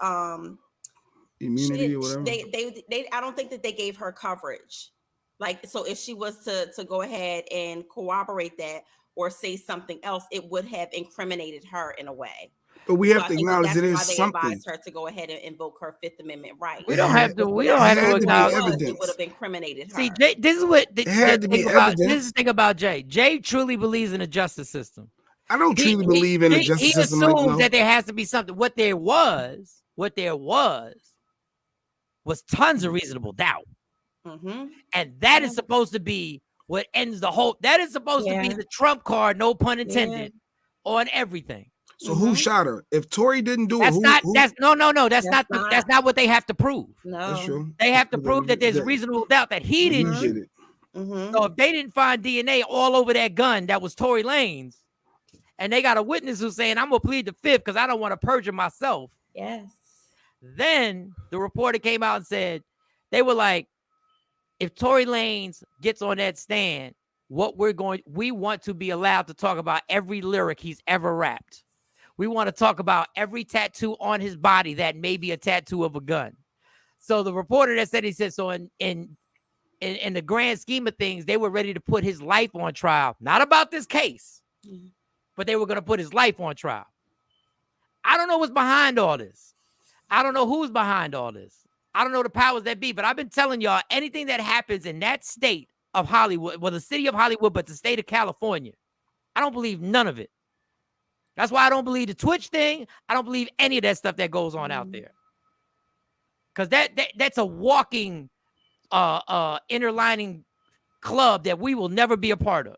immunity or whatever. They I don't think that they gave her coverage. Like, so if she was to go ahead and corroborate that or say something else, it would have incriminated her in a way. But we have to acknowledge it is something. They advised her to go ahead and invoke her Fifth Amendment right. We don't have to. We don't have to acknowledge. It would have incriminated her. See, Jay, this is what it had to be evidence. This is the thing about Jay. Jay truly believes in the justice system. I don't truly believe in the justice system. He assumes that there has to be something. What there was tons of reasonable doubt, and that is supposed to be what ends the whole. That is supposed to be the trump card, no pun intended, on everything. So who shot her? If Tory didn't do it, that's not what they have to prove. No, that's true. They have to prove that there's reasonable doubt that he didn't shoot it. So if they didn't find DNA all over that gun that was Tory Lanez, and they got a witness who's saying, I'm going to plead the fifth because I don't want to perjure myself. Yes. Then the reporter came out and said, they were like, if Tory Lanez gets on that stand, we want to be allowed to talk about every lyric he's ever rapped. We want to talk about every tattoo on his body that may be a tattoo of a gun. So the reporter that said, he said, so in the grand scheme of things, they were ready to put his life on trial, not about this case, but they were going to put his life on trial. I don't know what's behind all this. I don't know who's behind all this. I don't know the powers that be, but I've been telling y'all, anything that happens in that state of Hollywood, well, the city of Hollywood, but the state of California, I don't believe none of it. That's why I don't believe the Twitch thing. I don't believe any of that stuff that goes on out there. Because that's a walking inner lining club that we will never be a part of.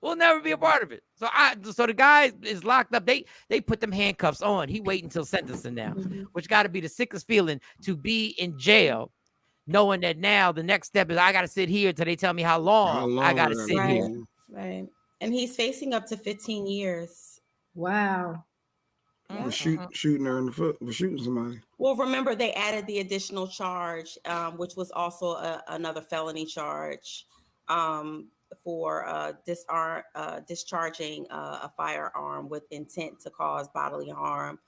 We'll never be a part of it. So the guy is locked up. They put them handcuffs on. He waiting until sentencing now, which got to be the sickest feeling to be in jail, knowing that now the next step is I got to sit here till they tell me how long I got to sit here. Right. And he's facing up to 15 years. Wow. Yeah. Shooting her in the foot for shooting somebody. Well, remember they added the additional charge, which was also another felony charge for discharging a firearm with intent to cause bodily harm.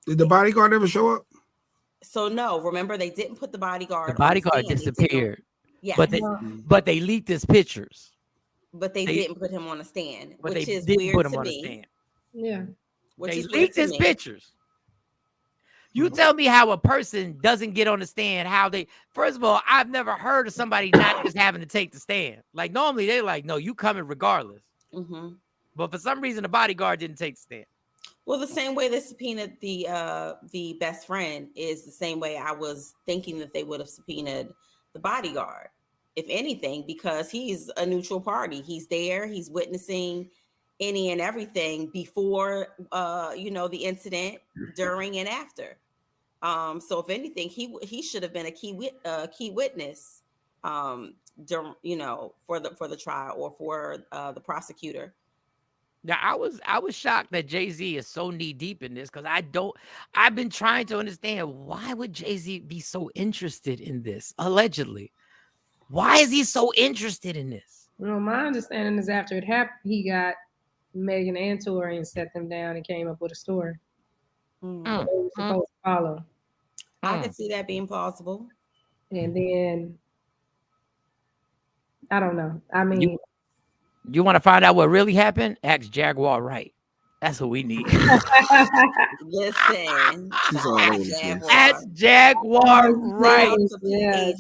Did the bodyguard ever show up? So no, remember they didn't put the bodyguard. The bodyguard disappeared. Yes. But they leaked his pictures. But they didn't put him on a stand, but which they is didn't weird put him to on me. a stand. Yeah. Which they is leaked his pictures. You tell me how a person doesn't get on the stand, how they, first of all, I've never heard of somebody not just having to take the stand. Like normally they're like, no, you coming regardless. But for some reason, the bodyguard didn't take the stand. Well, the same way they subpoenaed the best friend is the same way I was thinking that they would have subpoenaed the bodyguard, if anything, because he's a neutral party. He's there, he's witnessing any and everything before the incident, during and after. So if anything, he should have been a key witness during, for the trial or for the prosecutor. Now I was shocked that Jay-Z is so knee deep in this, because I've been trying to understand, why would Jay-Z be so interested in this? Allegedly, why is he so interested in this? Well, my understanding is after it happened, he got Megan and Tory and set them down and came up with a story. They were supposed to follow. I could see that being plausible. And then I don't know. I mean, you want to find out what really happened? Ask Jaguar Wright. That's what we need. Listen, that's Jaguar Wright. Hilly.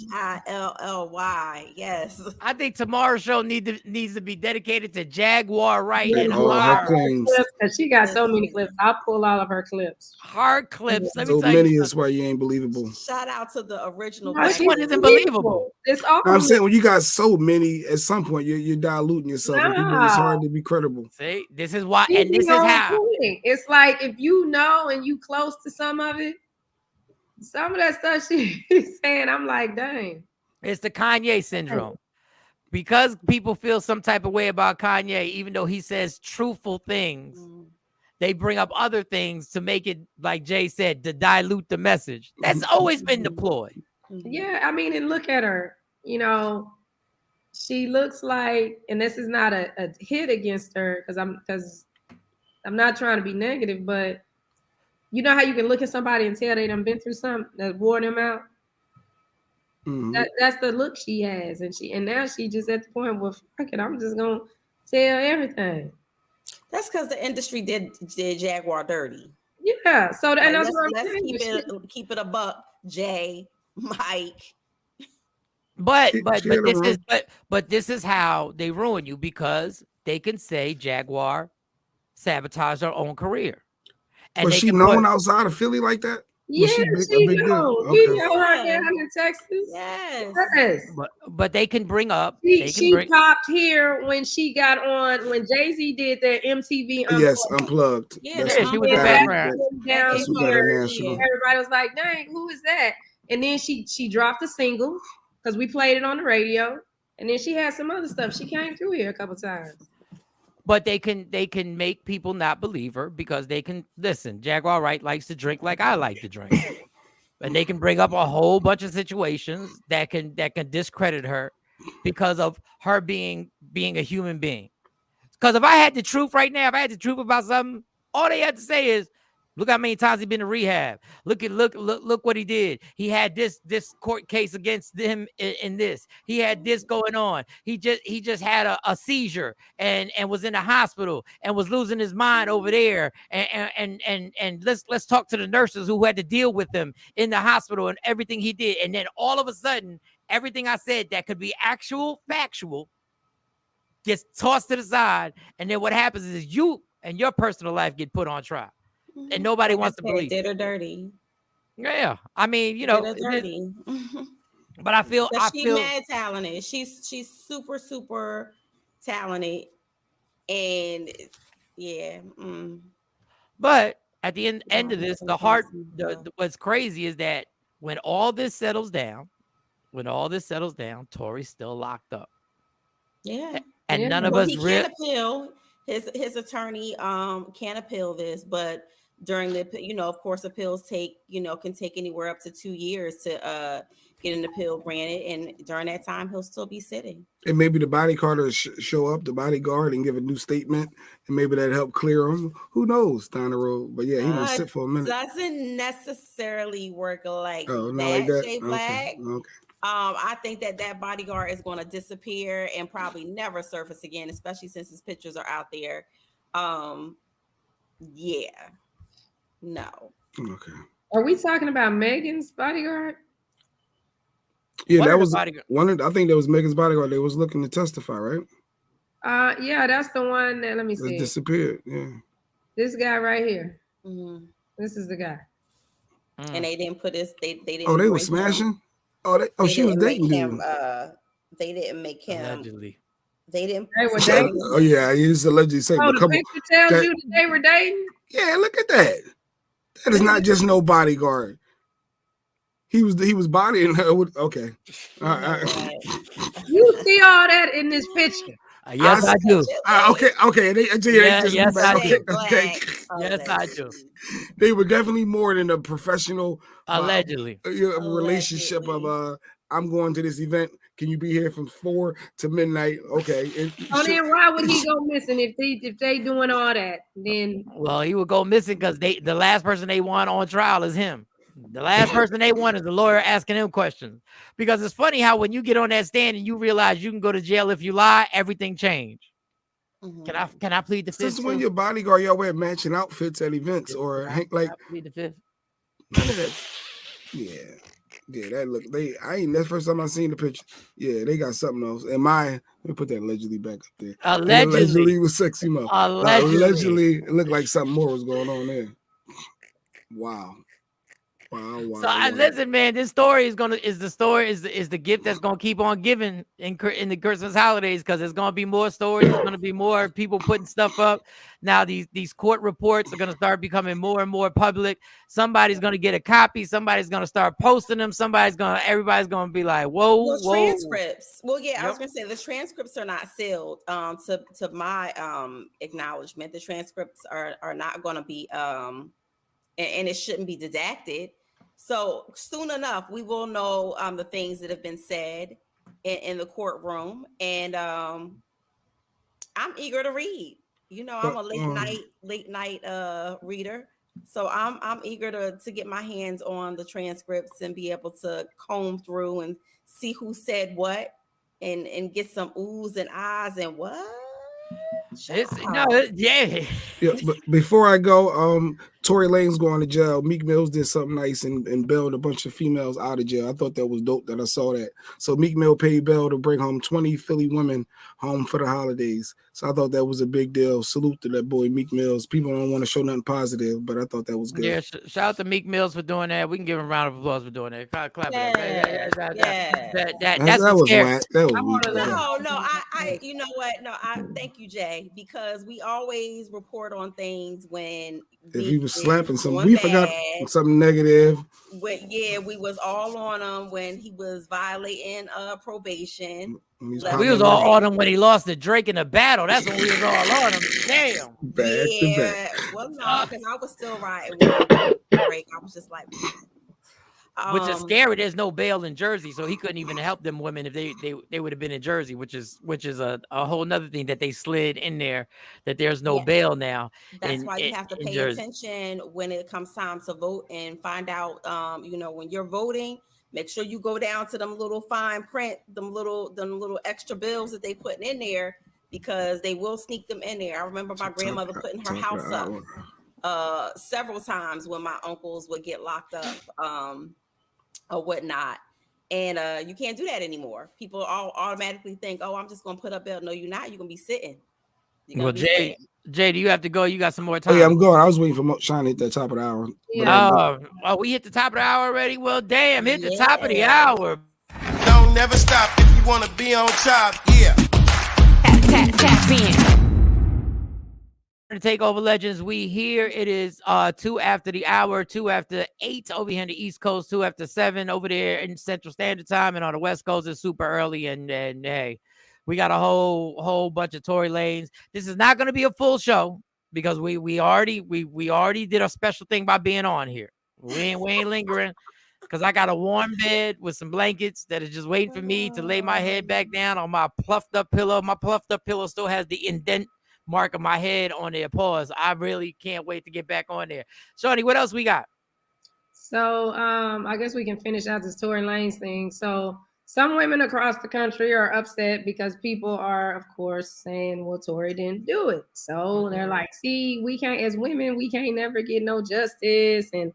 Yes. I think tomorrow's show needs to be dedicated to Jaguar Wright and her clips, because she got so many clips. I'll pull all of her clips. Her clips. Let me so tell many you is why you ain't believable. Shout out to the original. Which one isn't believable? It's all. I'm saying when you got so many, at some point you're diluting yourself. And people, it's hard to be credible. See, this is why, and this is how. It's like if you know and you close to some of it, some of that stuff she's saying, I'm like, dang. It's the Kanye syndrome. Because people feel some type of way about Kanye, even though he says truthful things, they bring up other things to make it, like Jay said, to dilute the message. That's always been the ploy. Yeah, I mean, and look at her. She looks like, and this is not a hit against her, because I'm not trying to be negative, but you know how you can look at somebody and tell they done been through something that wore them out? That's the look she has. And now she just at the point where, fuck it, I'm just going to tell everything. That's because the industry did Jaguar dirty. Yeah. So and that's what I'm let's saying. keep it a buck, Jay, Mike. But this is how they ruin you, because they can say Jaguar sabotaged her own career. And was she known outside of Philly like that? Yeah, she big know. Okay. We know her down in Texas. Yes. But they can bring up. She popped here when she got on, when Jay-Z did their MTV Unplugged. Yes, Unplugged. Yeah, she was the background. Down here, everybody was like, dang, who is that? And then she dropped a single, because we played it on the radio. And then she had some other stuff. She came through here a couple times. But they can make people not believe her because they can listen. Jaguar Wright likes to drink like I like to drink. And they can bring up a whole bunch of situations that can discredit her because of her being a human being. Because if I had the truth right now, if I had the truth about something, all they had to say is, look how many times he been to rehab. Look what he did. He had this court case against him in this. He had this going on. He just had a seizure and was in the hospital and was losing his mind over there. And let's talk to the nurses who had to deal with him in the hospital and everything he did. And then all of a sudden, everything I said that could be factual gets tossed to the side. And then what happens is you and your personal life get put on trial. And nobody wants to believe. Did her dirty. Yeah, I mean, you know, dirty. But I feel mad talented. She's super, super talented, and yeah. But at the end of this, what's crazy is that when all this settles down, Tory's still locked up. Yeah, and none of us can't appeal. His attorney can appeal this, but during the, of course, appeals can take anywhere up to 2 years to get an appeal granted, and during that time he'll still be sitting. And maybe the bodyguard will show up, and give a new statement, and maybe that help clear him. Who knows down the road? But yeah, he might sit for a minute. Doesn't necessarily work like that. Like that? Jay Black. Okay. I think that bodyguard is going to disappear and probably never surface again, especially since his pictures are out there. Yeah. No. Okay. Are we talking about Megan's bodyguard? Yeah, that was one. I think that was Megan's bodyguard. They was looking to testify, right? Yeah, that's the one that, let me see. It disappeared. Yeah. This guy right here. Mm-hmm. This is the guy. And they didn't put his. They didn't. Oh, they were smashing. She was dating him. They didn't make him. Allegedly. They didn't. They were dating. Oh yeah, he's allegedly saying. Oh, the picture tells you that they were dating. Yeah, look at that. That is not just no bodyguard. He was bodying her. Okay. You see all that in this picture? Yes, I do. Okay. Yes, I do. Okay. Yes, I do. They were definitely more than a professional, allegedly, relationship of I'm going to this event. Can you be here from 4 to midnight? Okay. Then why would he go missing if they doing all that? Then he would go missing because the last person they want on trial is him. The last person they want is the lawyer asking him questions. Because it's funny how when you get on that stand and you realize you can go to jail if you lie, everything changed. Mm-hmm. Can I plead the fifth? This is when your bodyguard, y'all wear matching outfits at events or like. Plead the fifth. None of that. Yeah, that look. That's the first time I seen the picture. Yeah, they got something else. And let me put that allegedly back up there. Allegedly was sexy mouth. Allegedly, it looked like something more was going on there. Wow. Wow. Listen, man, this story is the gift that's gonna keep on giving in the Christmas holidays, because there's gonna be more stories. There's gonna be more people putting stuff up. Now these court reports are gonna start becoming more and more public. Somebody's gonna get a copy. Somebody's gonna start posting them. Everybody's gonna be like, whoa. Transcripts. Well, yeah, I was gonna say the transcripts are not sealed. To my acknowledgement, the transcripts are not gonna be and it shouldn't be redacted. So soon enough, we will know the things that have been said in the courtroom, and I'm eager to read. I'm a late night reader, so I'm eager to get my hands on the transcripts and be able to comb through and see who said what, and get some oohs and ahs and what. Yeah, but before I go, Tory Lanez going to jail. Meek Mills did something nice and bailed a bunch of females out of jail. I thought that was dope that I saw that. So Meek Mill paid bail to bring home 20 Philly women home for the holidays. So I thought that was a big deal. Salute to that boy Meek Mills. People don't want to show nothing positive, but I thought that was good. Yeah, shout out to Meek Mills for doing that. We can give him a round of applause for doing that. Clap it up. That was whack. That was weak. No, I you know what? No, I thank you, Jay, because we always report on things when if he was slap and something. Doing We forgot bad. something negative. But yeah, we was all on him when he was violating We probation. was all on him when he lost to Drake in the battle. That's when we was all on him. Damn. Back to back. Well, no, because I was still riding with Drake. I was just like, which is scary. There's no bail in Jersey, so he couldn't even help them women if they would have been in Jersey, which is a whole nother thing that they slid in there, that there's no bail now. That's why you have to pay Jersey. attention when it comes time to vote and find out. When you're voting, make sure you go down to them little fine print, them little extra bills that they put in there, because they will sneak them in there. I remember my grandmother putting her house up several times when my uncles would get locked up. Or whatnot, and you can't do that anymore. People all automatically think, "Oh, I'm just gonna put up bail." No, you're not. You're gonna be sitting. Well, Jay, do you have to go? You got some more time? Oh, yeah, I'm going. I was waiting for Shawn to hit the top of the hour. Yeah. We hit the top of the hour already. Well, damn, hit the top of the hour. Don't never stop if you want to be on top. Yeah. Tap in. To Takeover Legends, we here. It is 2 after the hour, 2 after 8 over here on the East Coast, 2 after 7 over there in Central Standard Time, and on the West Coast it's super early. And hey, we got a whole bunch of Tory Lanez. This is not going to be a full show because we already did a special thing by being on here. We ain't lingering because I got a warm bed with some blankets that is just waiting for me to lay my head back down on my pluffed up pillow. My pluffed up pillow still has the indent mark of my head on there. Pause. I really can't wait to get back on there. Shawnee, what else we got? So I guess we can finish out this Tory Lanez thing. So some women across the country are upset because people are, of course, saying, well, Tory didn't do it. So they're like, see, we can't, as women, we can't never get no justice and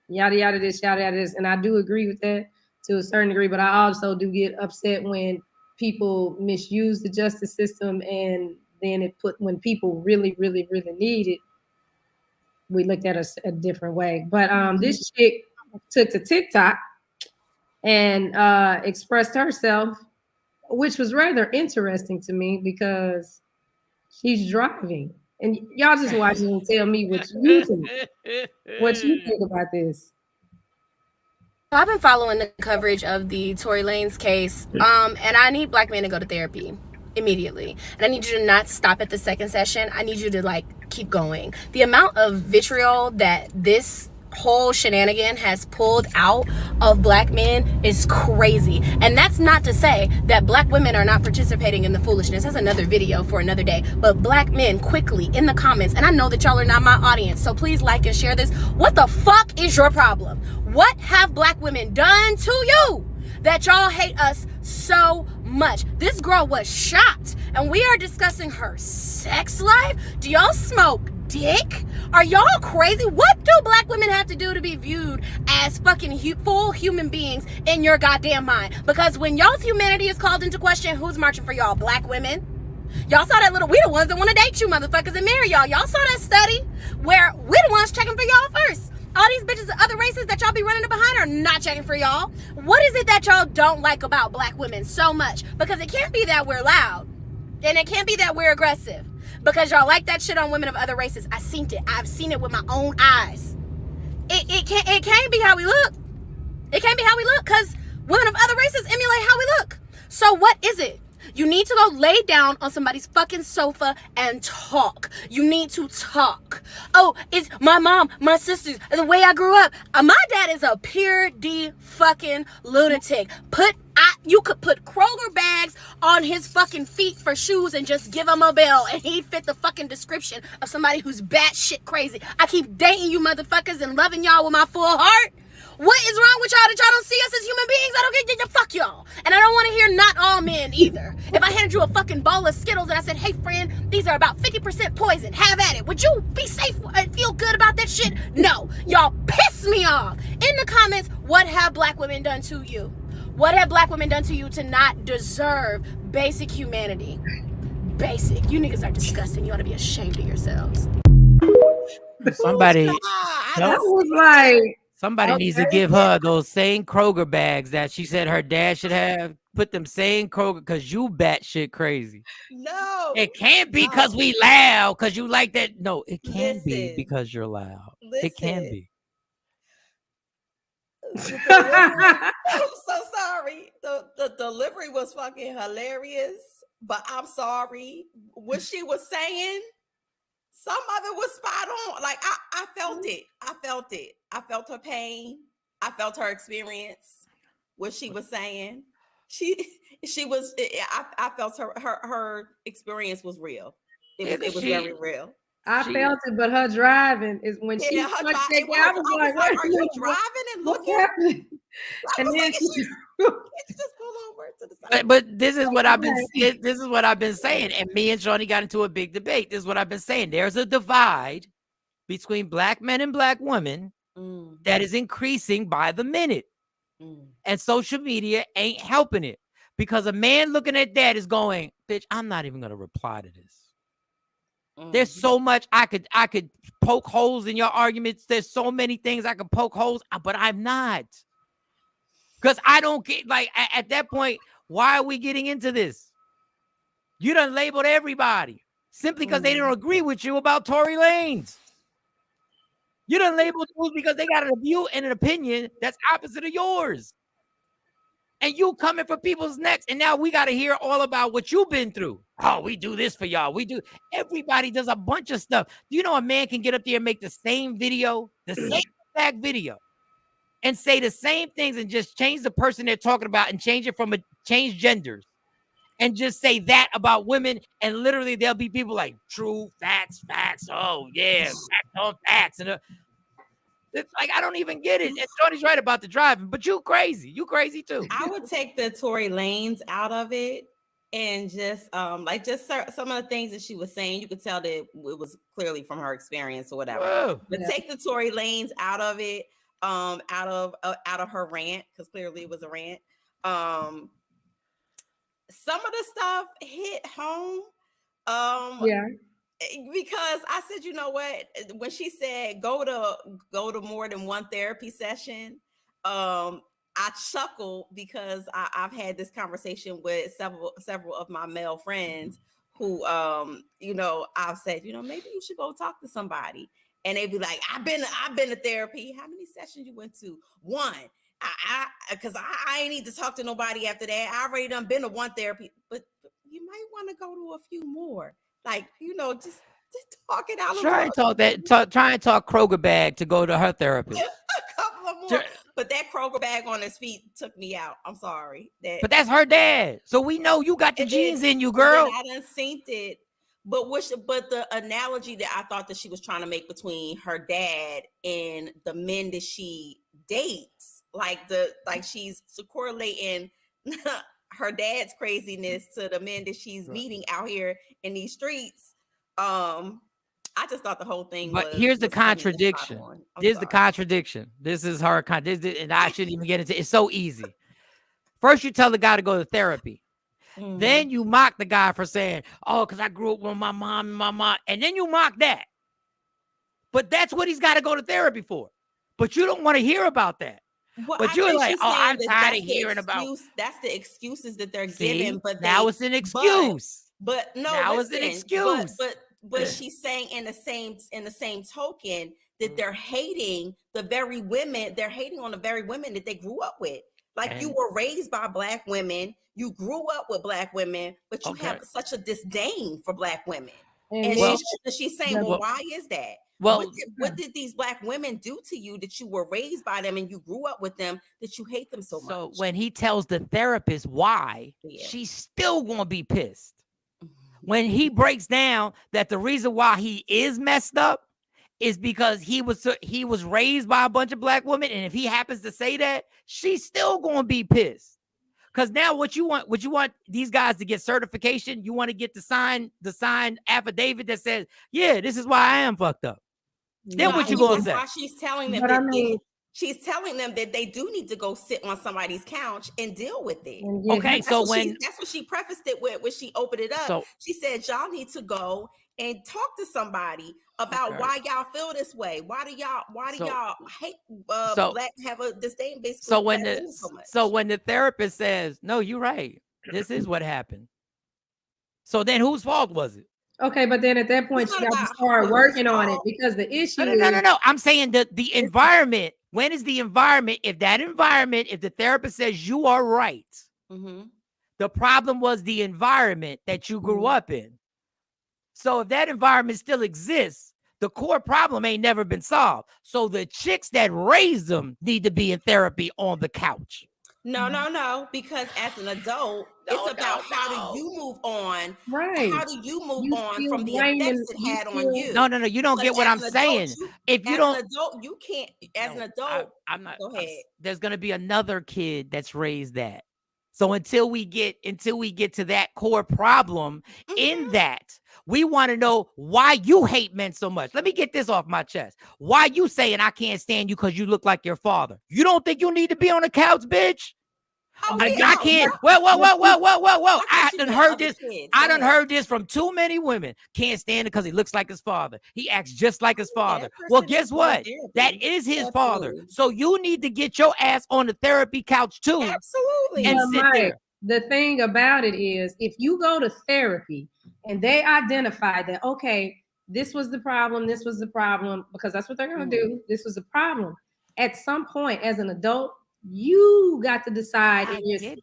yada, yada, this, yada, yada, this. And I do agree with that to a certain degree, but I also do get upset when people misuse the justice system, and then when people really, really, really need it, we looked at a different way. But this chick took to TikTok and expressed herself, which was rather interesting to me because she's driving. And y'all just watch it and tell me what you think about this. I've been following the coverage of the Tory Lanez case, and I need Black men to go to therapy immediately. And I need you to not stop at the second session. I need you to keep going. The amount of vitriol that this whole shenanigan has pulled out of Black men is crazy. And that's not to say that Black women are not participating in the foolishness. That's another video for another day. But Black men, quickly in the comments, and I know that y'all are not my audience, so please like and share this. What the fuck is your problem? What have Black women done to you that y'all hate us so much? This girl was shot, and we are discussing her sex life. Do y'all smoke dick? Are y'all crazy? What do Black women have to do to be viewed as fucking full human beings in your goddamn mind? Because when y'all's humanity is called into question, who's marching for y'all? Black women? Y'all saw that we the ones that want to date you motherfuckers and marry y'all. Y'all saw that study where we the ones checking for y'all first. All these bitches of other races that y'all be running behind are not checking for y'all. What is it that y'all don't like about Black women so much? Because it can't be that we're loud, and it can't be that we're aggressive, because y'all like that shit on women of other races. I've seen it with my own eyes. It can't be how we look. It can't be how we look, because women of other races emulate how we look. So what is it? You need to go lay down on somebody's fucking sofa and talk. You need to talk. Oh, it's my mom, my sisters, the way I grew up. My dad is a pure D fucking lunatic. You could put Kroger bags on his fucking feet for shoes and just give him a bell, and he'd fit the fucking description of somebody who's batshit crazy. I keep dating you motherfuckers and loving y'all with my full heart. What is wrong with y'all that y'all don't see us as human beings? I don't get fuck y'all. And I don't want to hear not all men either. If I handed you a fucking bowl of Skittles and I said, hey friend, these are about 50% poison, have at it, would you be safe and feel good about that shit? No. Y'all piss me off. In the comments, what have Black women done to you? What have Black women done to you to not deserve basic humanity? Basic. You niggas are disgusting. You ought to be ashamed of yourselves. Somebody That was like, somebody needs to give her those same Kroger bags that she said her dad should have. Put them same Kroger, because you batshit crazy. No. It can't be because we loud, because you like that. No, it can't be because you're loud. Listen, It can be. I'm so sorry. The delivery was fucking hilarious, but I'm sorry. What she was saying, some of it was spot on. Like I felt it. I felt it. I felt her pain. I felt her experience. What she was saying. She was. I felt her experience was real. It was very real. I felt it, but her driving is when she her started I taking. was I was like, like, are you driving and what's looking? happening? And then can't you just pull over to the side? But this is what I've been. This is what I've been saying, and me and Shawnee got into a big debate. This is what I've been saying. There's a divide between black men and black women that is increasing by the minute, and social media ain't helping it because a man looking at that is going, "Bitch, I'm not even gonna reply to this." There's so much I could poke holes in your arguments. There's so many things I could poke holes, but I'm not. Because I don't get, like, at that point, why are we getting into this? You done labeled everybody simply because they don't agree with you about Tory Lanez. You done labeled dudes because they got a view and an opinion that's opposite of yours. And you coming for people's necks, and now we got to hear all about what you've been through. Oh, we do this for y'all. We do. Everybody does a bunch of stuff. Do you know a man can get up there and make the same video, the same exact video, and say the same things and just change the person they're talking about and change it from change genders and just say that about women, and literally there'll be people like true facts. Oh yeah, facts on facts, and it's like I don't even get it. And Tony's right about the driving, but you crazy too. I would take the Tory Lanez out of it and just some of the things that she was saying. You could tell that it was clearly from her experience or whatever. Whoa. But take the Tory Lanez out of it, out of her rant, because clearly it was a rant. Some of the stuff hit home. Because I said, you know what? When she said go to more than one therapy session, I chuckled because I've had this conversation with several of my male friends who, I've said, maybe you should go talk to somebody, and they'd be like, I've been to therapy. How many sessions you went to? One. Because I ain't need to talk to nobody after that. I already done been to one therapy, but you might want to go to a few more. Like, just talk it out. Try and talk Kroger bag to go to her therapist. A couple of more. But that Kroger bag on his feet took me out. I'm sorry. But that's her dad. So we know you got the genes in you, girl. I done seen it. But the analogy that I thought that she was trying to make between her dad and the men that she dates, she's correlating her dad's craziness to the men that she's meeting out here in these streets. I just thought the whole thing here's the contradiction. Here's the contradiction. This is her and I shouldn't even get into it. It's so easy. First, you tell the guy to go to therapy. Then you mock the guy for saying, oh, because I grew up with my mom, and then you mock that. But that's what he's got to go to therapy for. But you don't want to hear about that. Well, but you're like, oh, I'm tired of hearing about. That's the excuses that they're giving. But now it's an excuse. But no, now it's an excuse. But she's saying in the same token that they're hating the very women. They're hating on the very women that they grew up with. Like, you were raised by Black women. You grew up with Black women, but you have such a disdain for Black women. And she's saying, well, why is that? Well, what did these Black women do to you that you were raised by them and you grew up with them that you hate them so much? So when he tells the therapist why, she's still going to be pissed. When he breaks down that the reason why he is messed up is because he was raised by a bunch of Black women, and if he happens to say that, she's still going to be pissed. Because now what you want these guys to get certification? You want to get the signed affidavit that says, yeah, this is why I am fucked up. Then what you gonna say? She's telling them she's telling them that they do need to go sit on somebody's couch and deal with it. Okay, that's what she prefaced it with when she opened it up. She said, y'all need to go and talk to somebody about why y'all feel this way. Why do y'all hate Black, have a disdain basically? So when the therapist says, no, you're right, this is what happened. So then whose fault was it? Okay, but then at that point, It's you not got to about start who's working on it fault. because the issue No. I'm saying that the environment, when is the environment, if the therapist says you are right, the problem was the environment that you grew up in. So if that environment still exists, the core problem ain't never been solved. So the chicks that raised them need to be in therapy on the couch. No, because as an adult, it's about how do you move on? Right. How do you move You on still from the blaming, effects it you had on still you? No, you don't Because get what as I'm an adult, saying. If you don't, an adult, you can't. As an adult, I'm not. Go ahead. There's gonna be another kid that's raised that. So until we get to that core problem in that, we want to know why you hate men so much. Let me get this off my chest. Why you saying I can't stand you because you look like your father? You don't think you need to be on the couch, bitch? I can't. Whoa. I done heard this. I done heard this from too many women. Can't stand it because he looks like his father. He acts just like his father. Well, guess what? That is his father. So you need to get your ass on the therapy couch too. Absolutely. And sit there. The thing about it is, if you go to therapy and they identify that, okay, this was the problem, because that's what they're going to do. This was the problem. At some point, as an adult, you got to decide.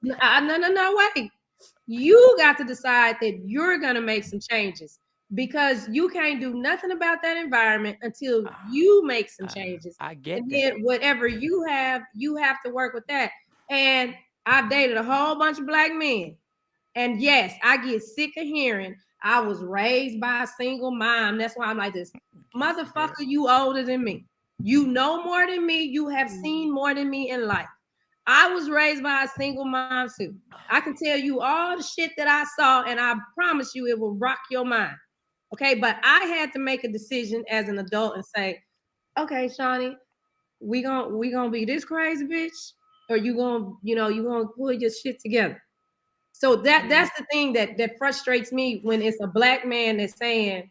No, wait. You got to decide that you're going to make some changes because you can't do nothing about that environment until you make some changes. I get and that. then whatever you have to work with that. And I've dated a whole bunch of black men. And yes, I get sick of hearing I was raised by a single mom. That's why I'm like this. Motherfucker, you older than me. You know more than me. You have seen more than me in life. I was raised by a single mom too. I can tell you all the shit that I saw, and I promise you it will rock your mind. Okay, but I had to make a decision as an adult and say, okay, Shawnee, we gonna be this crazy bitch, or you gonna pull your shit together. So that's the thing that frustrates me when it's a black man that's saying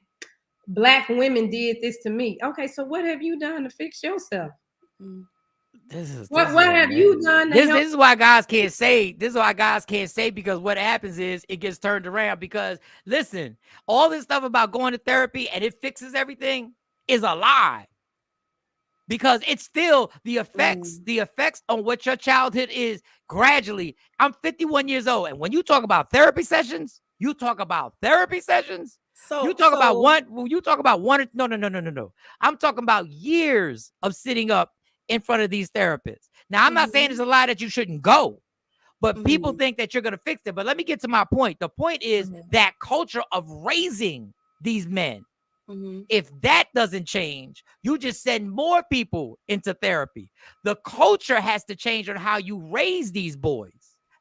black women did this to me. Okay, so what have you done to fix yourself? What have you done to help? This is why guys can't say. This is why guys can't say, because what happens is it gets turned around. Because listen, all this stuff about going to therapy and it fixes everything is a lie. Because it's still the effects on what your childhood is gradually. I'm 51 years old, and when you talk about therapy sessions, you talk about one. No. I'm talking about years of sitting up in front of these therapists. Now, I'm not saying there's a lie that you shouldn't go, but people think that you're going to fix it. But let me get to my point. The point is that culture of raising these men. If that doesn't change, you just send more people into therapy. The culture has to change on how you raise these boys.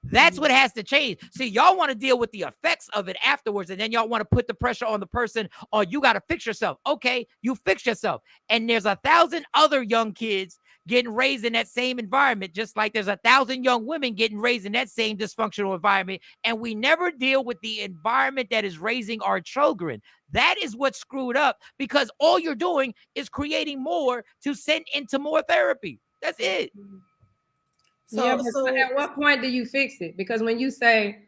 That's what has to change. See, y'all want to deal with the effects of it afterwards, and then y'all want to put the pressure on the person, or you got to fix yourself. Okay, you fix yourself. And there's 1,000 other young kids getting raised in that same environment, just like there's 1,000 young women getting raised in that same dysfunctional environment. And we never deal with the environment that is raising our children. That is what's screwed up, because all you're doing is creating more to send into more therapy. That's it. So at what point do you fix it? Because when you say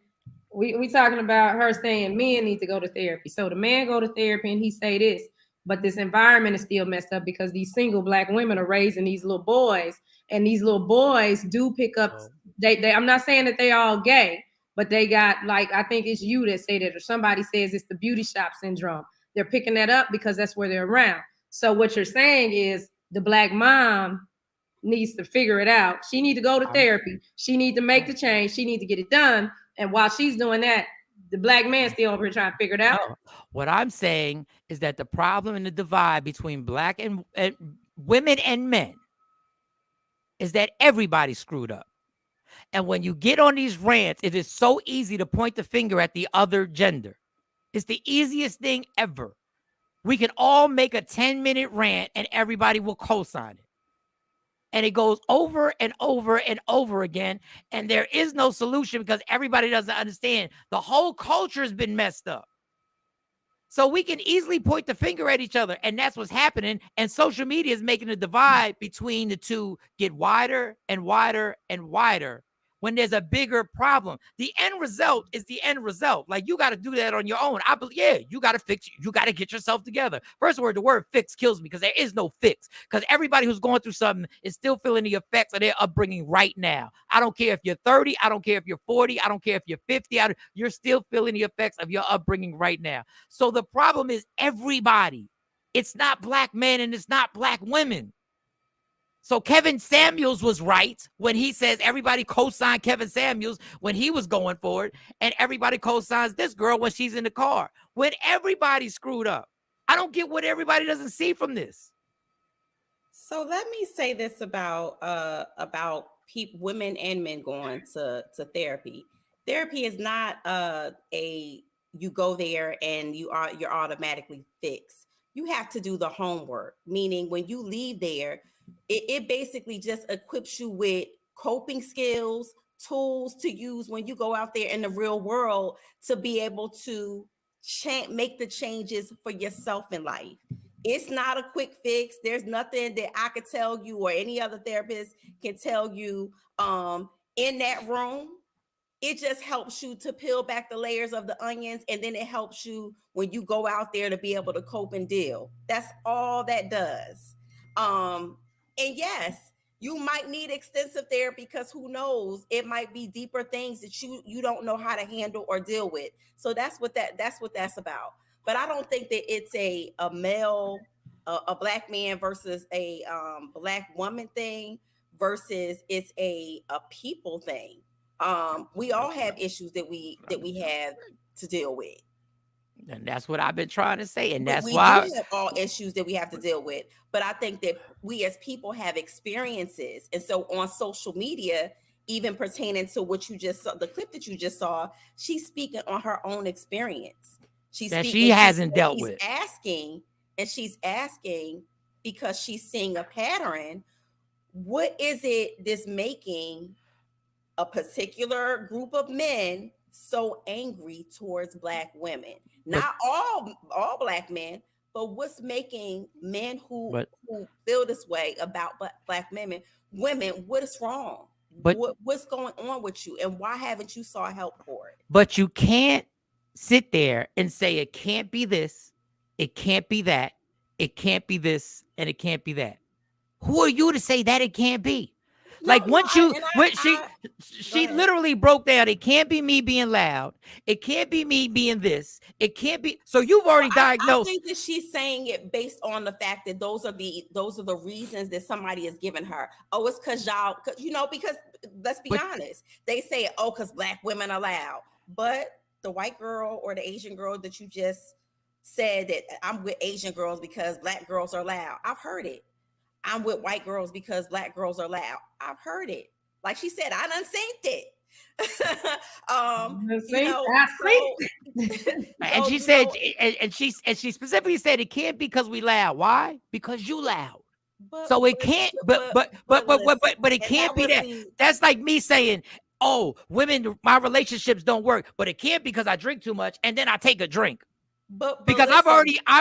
we talking about her saying men need to go to therapy. So the man go to therapy and he say this, but this environment is still messed up because these single black women are raising these little boys, and these little boys do pick up. They I'm not saying that they all gay, but they got, like, I think it's you that say that, or somebody says it's the beauty shop syndrome. They're picking that up because that's where they're around. So what you're saying is the black mom needs to figure it out. She need to go to therapy. She need to make the change. She need to get it done. And while she's doing that, the black man still over here trying to figure it out. No. What I'm saying is that the problem and the divide between black and women and men is that everybody's screwed up. And when you get on these rants, it is so easy to point the finger at the other gender. It's the easiest thing ever. We can all make a 10-minute rant and everybody will co-sign it. And it goes over and over and over again. And there is no solution because everybody doesn't understand. The whole culture has been messed up. So we can easily point the finger at each other. And that's what's happening. And social media is making the divide between the two get wider and wider and wider when there's a bigger problem. The end result is the end result. Like, you got to do that on your own. I believe, yeah, you got to fix, you got to get yourself together. First word, the word fix kills me, because there is no fix. Because everybody who's going through something is still feeling the effects of their upbringing right now. I don't care if you're 30, I don't care if you're 40, I don't care if you're 50, you're still feeling the effects of your upbringing right now. So the problem is everybody. It's not black men and it's not black women. So Kevin Samuels was right when he says everybody co-signed Kevin Samuels when he was going for it, and everybody co-signs this girl when she's in the car. When everybody screwed up. I don't get what everybody doesn't see from this. So let me say this about women and men going to therapy. Therapy is not you go there and you're automatically fixed. You have to do the homework, meaning when you leave there, it basically just equips you with coping skills, tools to use when you go out there in the real world to be able to make the changes for yourself in life. It's not a quick fix. There's nothing that I could tell you or any other therapist can tell you in that room. It just helps you to peel back the layers of the onions, and then it helps you when you go out there to be able to cope and deal. That's all that does. And yes, you might need extensive therapy, because who knows, it might be deeper things that you don't know how to handle or deal with. So that's what that's about. But I don't think that it's a black man versus a black woman thing, versus it's a people thing. We all have issues that we have to deal with. And that's what I've been trying to say. And that's we why do have all issues that we have to deal with. But I think that we as people have experiences. And so on social media, even pertaining to what you just saw, the clip that you just saw, she's speaking on her own experience. She's asking because she's seeing a pattern. What is it that's making a particular group of men so angry towards black women? Not all black men, but what's making men who feel this way about black women, what is wrong? What's going on with you, and why haven't you sought help for it? But you can't sit there and say it can't be this, it can't be that, it can't be this, and it can't be that. Who are you to say that it can't be? She literally broke down. It can't be me being loud. It can't be me being this. It can't be. So you've already diagnosed. I think that she's saying it based on the fact that those are the reasons that somebody has given her. Oh, it's because y'all, because let's be honest. They say, oh, because black women are loud. But the white girl or the Asian girl that you just said that I'm with Asian girls because black girls are loud. I've heard it. I'm with white girls because black girls are loud. I've heard it. Like she said, I done seen it. And she said, and she specifically said it can't because we loud. Why? Because you loud. So it can't. But it can't be that. That's like me saying, oh, women, my relationships don't work, but it can't because I drink too much and then I take a drink. Because I've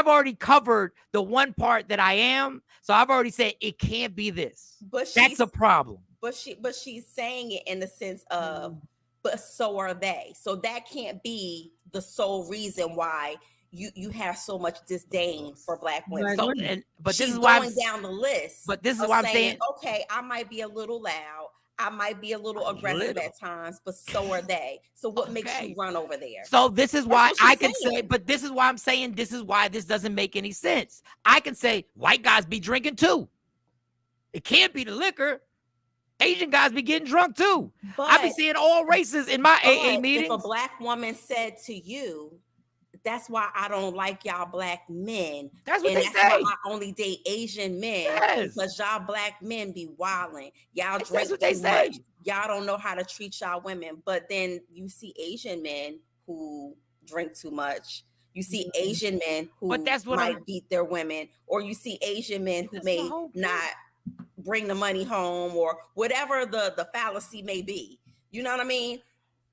already covered the one part that I am, so I've already said it can't be this. That's a problem. But she's saying it in the sense of, but so are they. So that can't be the sole reason why you have so much disdain for black women. But she's this is why going down the list. But this is why I'm saying, okay, I might be a little loud. I might be a little aggressive at times, but so are they. So what makes you run over there? So this is why I can say, but this is why I'm saying this is why this doesn't make any sense. I can say white guys be drinking too. It can't be the liquor. Asian guys be getting drunk too. I be seeing all races in my AA meetings. If a black woman said to you, that's why I don't like y'all black men. That's what and they that's say. Why I only date Asian men. Because y'all black men be wilding. Y'all drink too much. Y'all don't know how to treat y'all women. But then you see Asian men who drink too much. You see Asian men who might beat their women. Or you see Asian men who may not bring the money home, or whatever the fallacy may be. You know what I mean?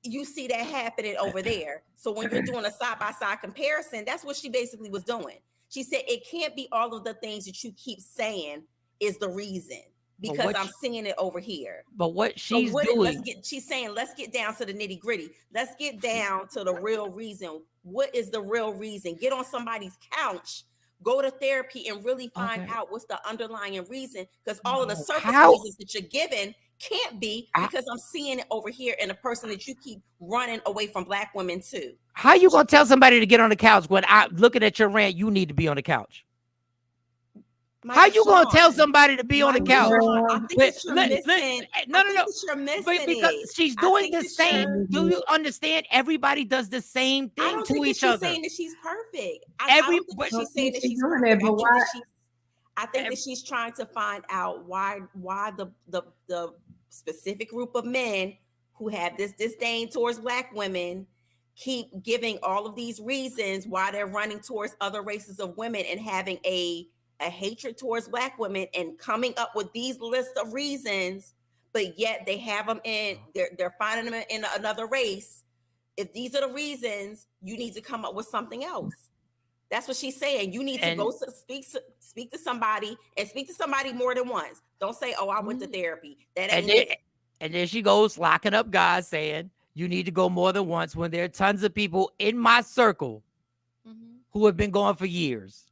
You see that happening over there. So when you're doing a side-by-side comparison, that's what she basically was doing. She said it can't be all of the things that you keep saying is the reason. because I'm seeing it over here. But what she's doing, she's saying, let's get down to the nitty gritty. Let's get down to the real reason. What is the real reason? Get on somebody's couch, go to therapy, and really find out what's the underlying reason. Because all of the surface reasons that you're given can't be, because I'm seeing it over here in a person that you keep running away from Black women too. How you gonna tell somebody to get on the couch when I looking at your rant? You need to be on the couch. How you gonna tell somebody to be on the couch? I think that you're missing. No. You're missing because she's doing the same. Do you understand? Everybody does the same thing to each other. She's saying that she's perfect. I don't think that she's saying that she's perfect. I think that she's trying to find out why the specific group of men who have this disdain towards Black women keep giving all of these reasons why they're running towards other races of women and having a hatred towards Black women and coming up with these lists of reasons, but yet they have them in, they're finding them in another race. If these are the reasons, you need to come up with something else. That's what she's saying. You need to go speak to somebody, and speak to somebody more than once. Don't say, "Oh, I went to therapy." That ain't it. And then she goes locking up guys, saying you need to go more than once, when there are tons of people in my circle who have been going for years.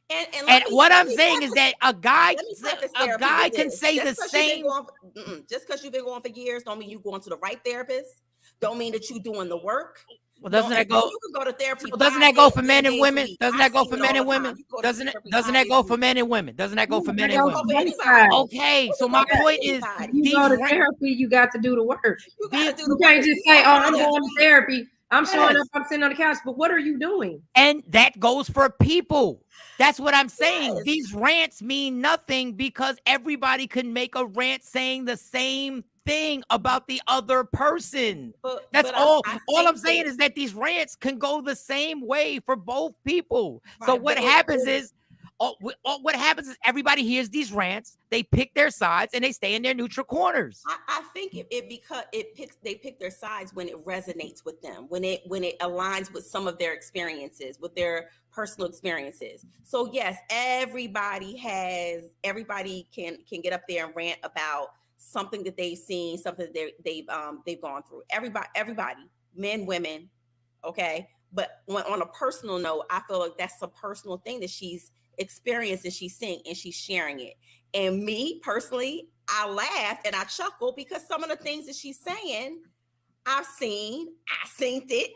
And what I'm saying is that a guy can say the same. Just because you've been going for years, don't mean you're going to the right therapist. Don't mean that you're doing the work. Well, doesn't that go? You can go to therapy. Doesn't that go for men and women? Doesn't that go for men and women? Doesn't that go for men and women? Doesn't that go for men and women? Okay, so my point is, you go to therapy, you got to do the work. You can't just say, "Oh, I'm going to therapy. I'm showing up. I'm sitting on the couch." But what are you doing? And that goes for people. That's what I'm saying. Yes. These rants mean nothing because everybody can make a rant saying the same thing about the other person. That's all. All I'm saying is that these rants can go the same way for both people. Right, so what happens is everybody hears these rants, they pick their sides, and they stay in their neutral corners. I think they pick their sides when it resonates with them, when it aligns with some of their experiences, with their personal experiences. So yes, everybody can get up there and rant about something that they've seen, something that they've gone through. Everybody, men, women, okay. But on a personal note, I feel like that's a personal thing that she's experienced and she's seeing and she's sharing it. And me personally, I laughed and I chuckled because some of the things that she's saying, I've seen it.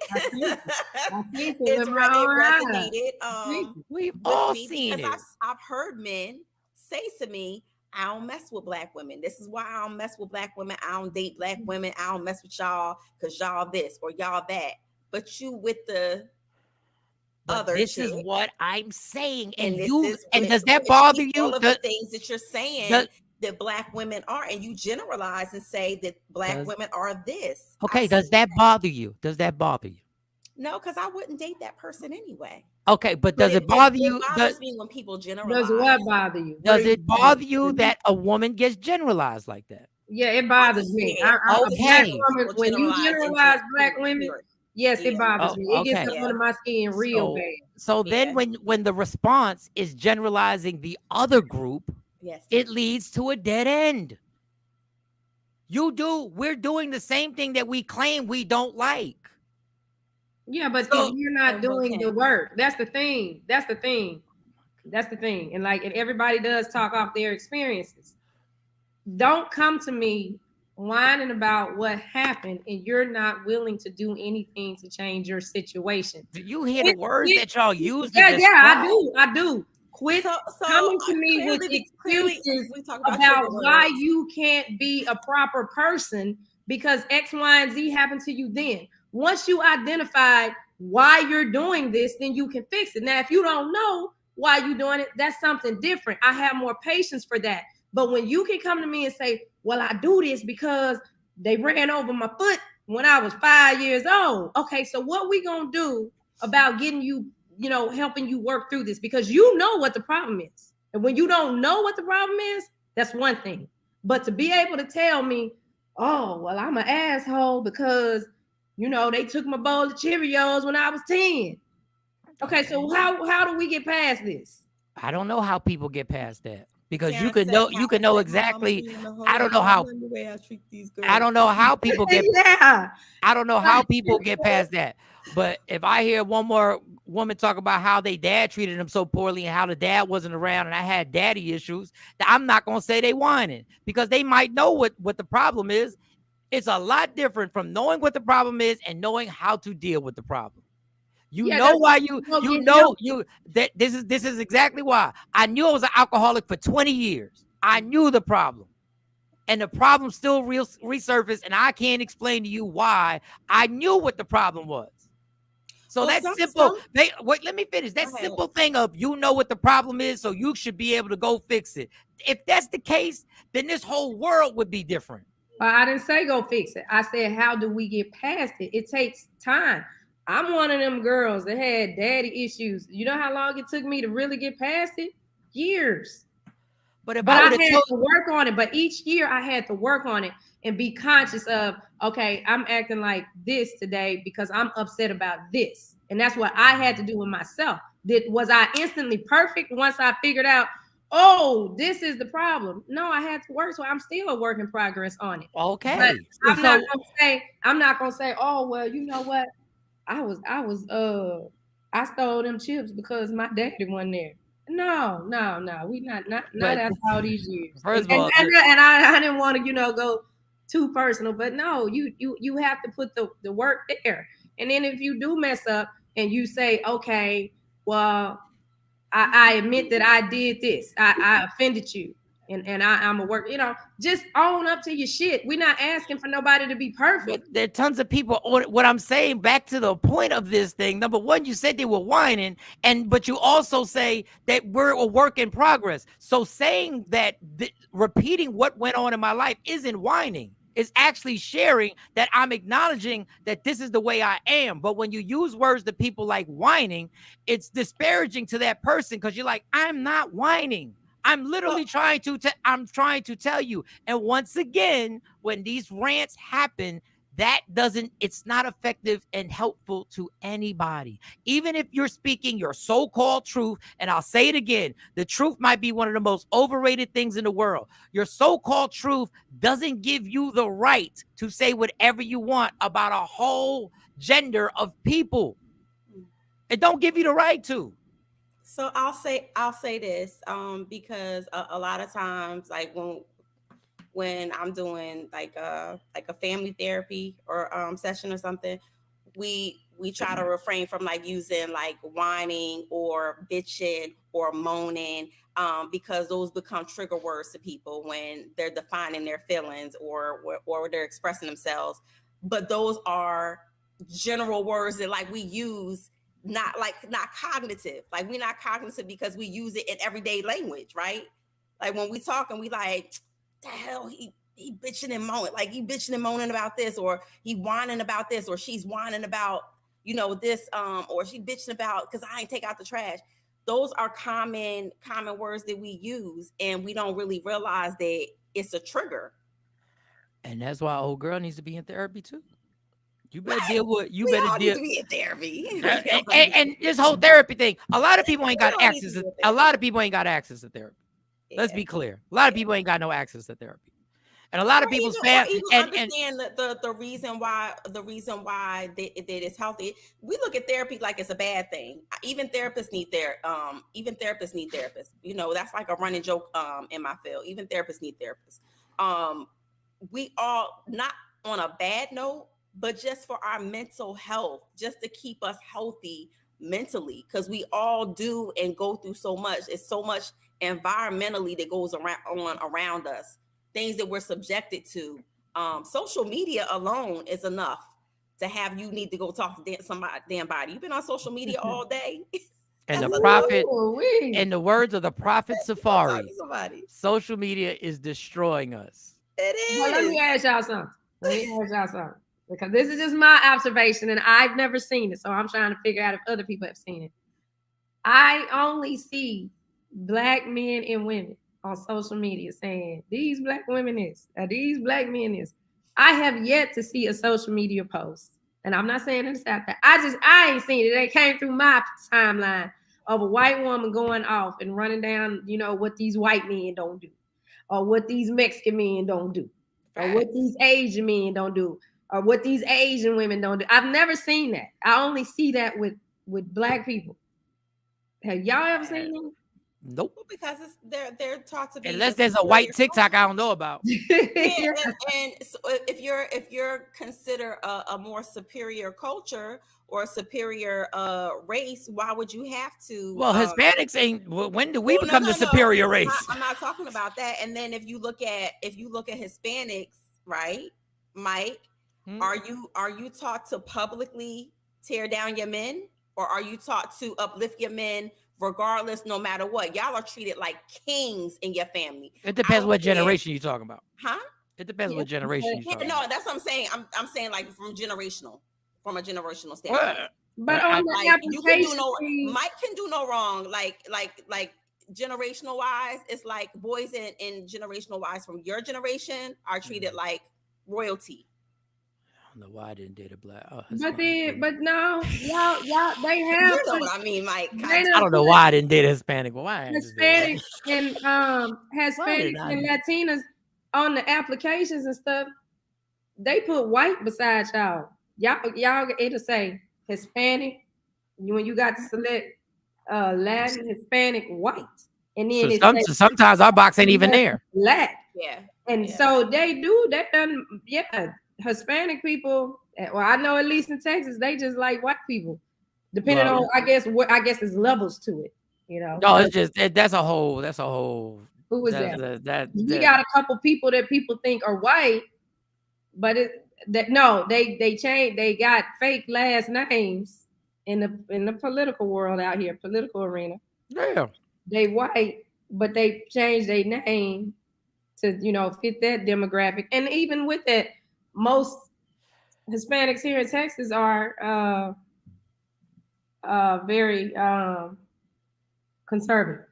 It resonated. We've all seen it. I've heard men say to me, "I don't mess with Black women. This is why I don't mess with Black women. I don't date Black women. I don't mess with y'all because y'all this or y'all that." But you with the other this chick. Is what I'm saying. And does that bother you? All of the things that you're saying that Black women are, and you generalize and say that Black women are this. Okay, does that bother you? Does that bother you? No, because I wouldn't date that person anyway. Okay, but does it bother you? It bothers me when people generalize. Does what bother you? Does it bother you that a woman gets generalized like that? Yeah, it bothers me. Okay. When you generalize Black women, yes, it bothers me. It gets up under my skin real bad. So then when the response is generalizing the other group, it leads to a dead end. We're doing the same thing that we claim we don't like. Yeah, but if you're not doing the work, that's the thing. And everybody does talk off their experiences. Don't come to me whining about what happened and you're not willing to do anything to change your situation. Do you hear the words that y'all use? I do. Quit coming to me with excuses about why you can't be a proper person because X, Y, and Z happened to you then. Once you identify why you're doing this, then you can fix it. Now, if you don't know why you're doing it, that's something different. I have more patience for that. But when you can come to me and say, "Well, I do this because they ran over my foot when I was 5 years old." Okay, so what we gonna do about getting you, helping you work through this? Because you know what the problem is. And when you don't know what the problem is, that's one thing. But to be able to tell me, "Oh, well, I'm an asshole because they took my bowl of Cheerios when I was 10. Okay, so how do we get past this? I don't know how people get past that. because you Terrence can said, know "How know like my mama exactly. treating the I whole don't know I how love the way I treat these girls. I don't know how people get Yeah. I don't know how people get past that. But if I hear one more woman talk about how they dad treated them so poorly and how the dad wasn't around and I had daddy issues, I'm not gonna say they whining, because they might know what the problem is. It's a lot different from knowing what the problem is and knowing how to deal with the problem. You Yeah, know that's why why you get know help. you that this is exactly why. I knew I was an alcoholic for 20 years. I knew the problem. And the problem still resurfaced, and I can't explain to you why. I knew what the problem was. So Well, that's some simple. Wait, let me finish. That Go ahead. simple thing of you know what the problem is, so you should be able to go fix it. If that's the case, then this whole world would be different. Well, I didn't say go fix it. I said, how do we get past it? It takes time. I'm one of them girls that had daddy issues. You know how long it took me to really get past it? Years. But if But I I would had have told to work on it. But each year I had to work on it and be conscious of, okay, I'm acting like this today because I'm upset about this. And that's what I had to do with myself. Was I instantly perfect once I figured out, oh, this is the problem? No, I had to work. So I'm still a work in progress on it. Okay. But I'm So not gonna say, oh, well, you know what? I I stole them chips because my daddy wasn't there. No. We not but after all these years. first And, of all, I didn't want to, go too personal, but no, you have to put the work there. And then if you do mess up and you say, okay, well, I admit that I did this, I offended you. And I'm a work, just own up to your shit. We're not asking for nobody to be perfect. but there are tons of people. What I'm saying, back to the point of this thing. Number one, you said they were whining, but you also say that we're a work in progress. So saying that, repeating what went on in my life isn't whining. It's actually sharing that I'm acknowledging that this is the way I am. But when you use words to people like whining, it's disparaging to that person, because you're like, I'm not whining. I'm literally trying to tell you. And once again, when these rants happen, it's not effective and helpful to anybody. Even if you're speaking your so-called truth, and I'll say it again, the truth might be one of the most overrated things in the world. Your so-called truth doesn't give you the right to say whatever you want about a whole gender of people. It don't give you the right to. So I'll say this, because a lot of times, like when I'm doing like a family therapy or session or something, we try to refrain from like using like whining or bitching or moaning, because those become trigger words to people when they're defining their feelings or they're expressing themselves. But those are general words that like we use, not cognitive. Like we're not cognitive because we use it in everyday language, right? Like when we talk and we like, the hell he bitching and moaning, like he bitching and moaning about this, or he whining about this, or she's whining about this, or she bitching about because I ain't take out the trash. Those are common words that we use, and we don't really realize that it's a trigger. And that's why old girl needs to be in therapy too. You better deal with. You We better all deal. need to be in therapy. And this whole therapy thing. A lot of people ain't got access. A lot of people ain't got access to therapy. Let's be clear. A lot of people ain't got no access to therapy. And a lot of people's family understand the reason why that it's healthy. We look at therapy like it's a bad thing. Even therapists need therapists. That's like a running joke in my field. Even therapists need therapists. We all, not on a bad note, but just for our mental health, just to keep us healthy mentally, because we all do and go through so much. It's so much environmentally that goes around us, things that we're subjected to. Social media alone is enough to have you need to go talk to somebody damn body. You've been on social media all day. And the prophet, in the words of the prophet Safari, social media is destroying us. It is. Well, let me ask y'all something. Because this is just my observation, and I've never seen it, so I'm trying to figure out if other people have seen it. I only see Black men and women on social media saying these Black women is, these Black men is. I have yet to see a social media post, and I'm not saying it's out there. I ain't seen it. It came through my timeline of a white woman going off and running down, what these white men don't do, or what these Mexican men don't do, or what these Asian men don't do, or what these Asian women don't do. I've never seen that. I only see that with Black people. Have y'all ever seen that? Nope. Because they're taught to be, unless there's a white TikTok I don't know about. and so if you're considered a more superior culture or a superior race, why would you have to? Well, Hispanics ain't. When do we become the superior race? I'm not talking about that. And then if you look at Hispanics, right, Mike, are you taught to publicly tear down your men, or are you taught to uplift your men? Regardless, no matter what, y'all are treated like kings in your family. It depends what generation you're talking about. Huh? It depends what generation you're talking about. No, that's what I'm saying. I'm saying like from a generational standpoint. But on the application, Mike can do no wrong. Like generational wise, it's like boys in generational wise from your generation are treated like royalty. I don't know why I didn't date a Black. But no, y'all, they have. You know what I mean, Mike? I don't know why I didn't date a Hispanic. But why? Hispanics and Hispanics and Latinas on the applications and stuff, they put white beside y'all. Y'all it'll say Hispanic when you got to select Latin, Hispanic, white, and then sometimes our box ain't even there. Latin, and so they do that. Hispanic people, well, I know at least in Texas, they just like white people, depending on I guess there's levels to it, No, it's just that's a whole. Who is that? You got a couple people that people think are white, but they changed. They got fake last names in the political world out here, political arena. Yeah, they white, but they changed their name to fit that demographic, and even with that. Most Hispanics here in Texas are very conservative.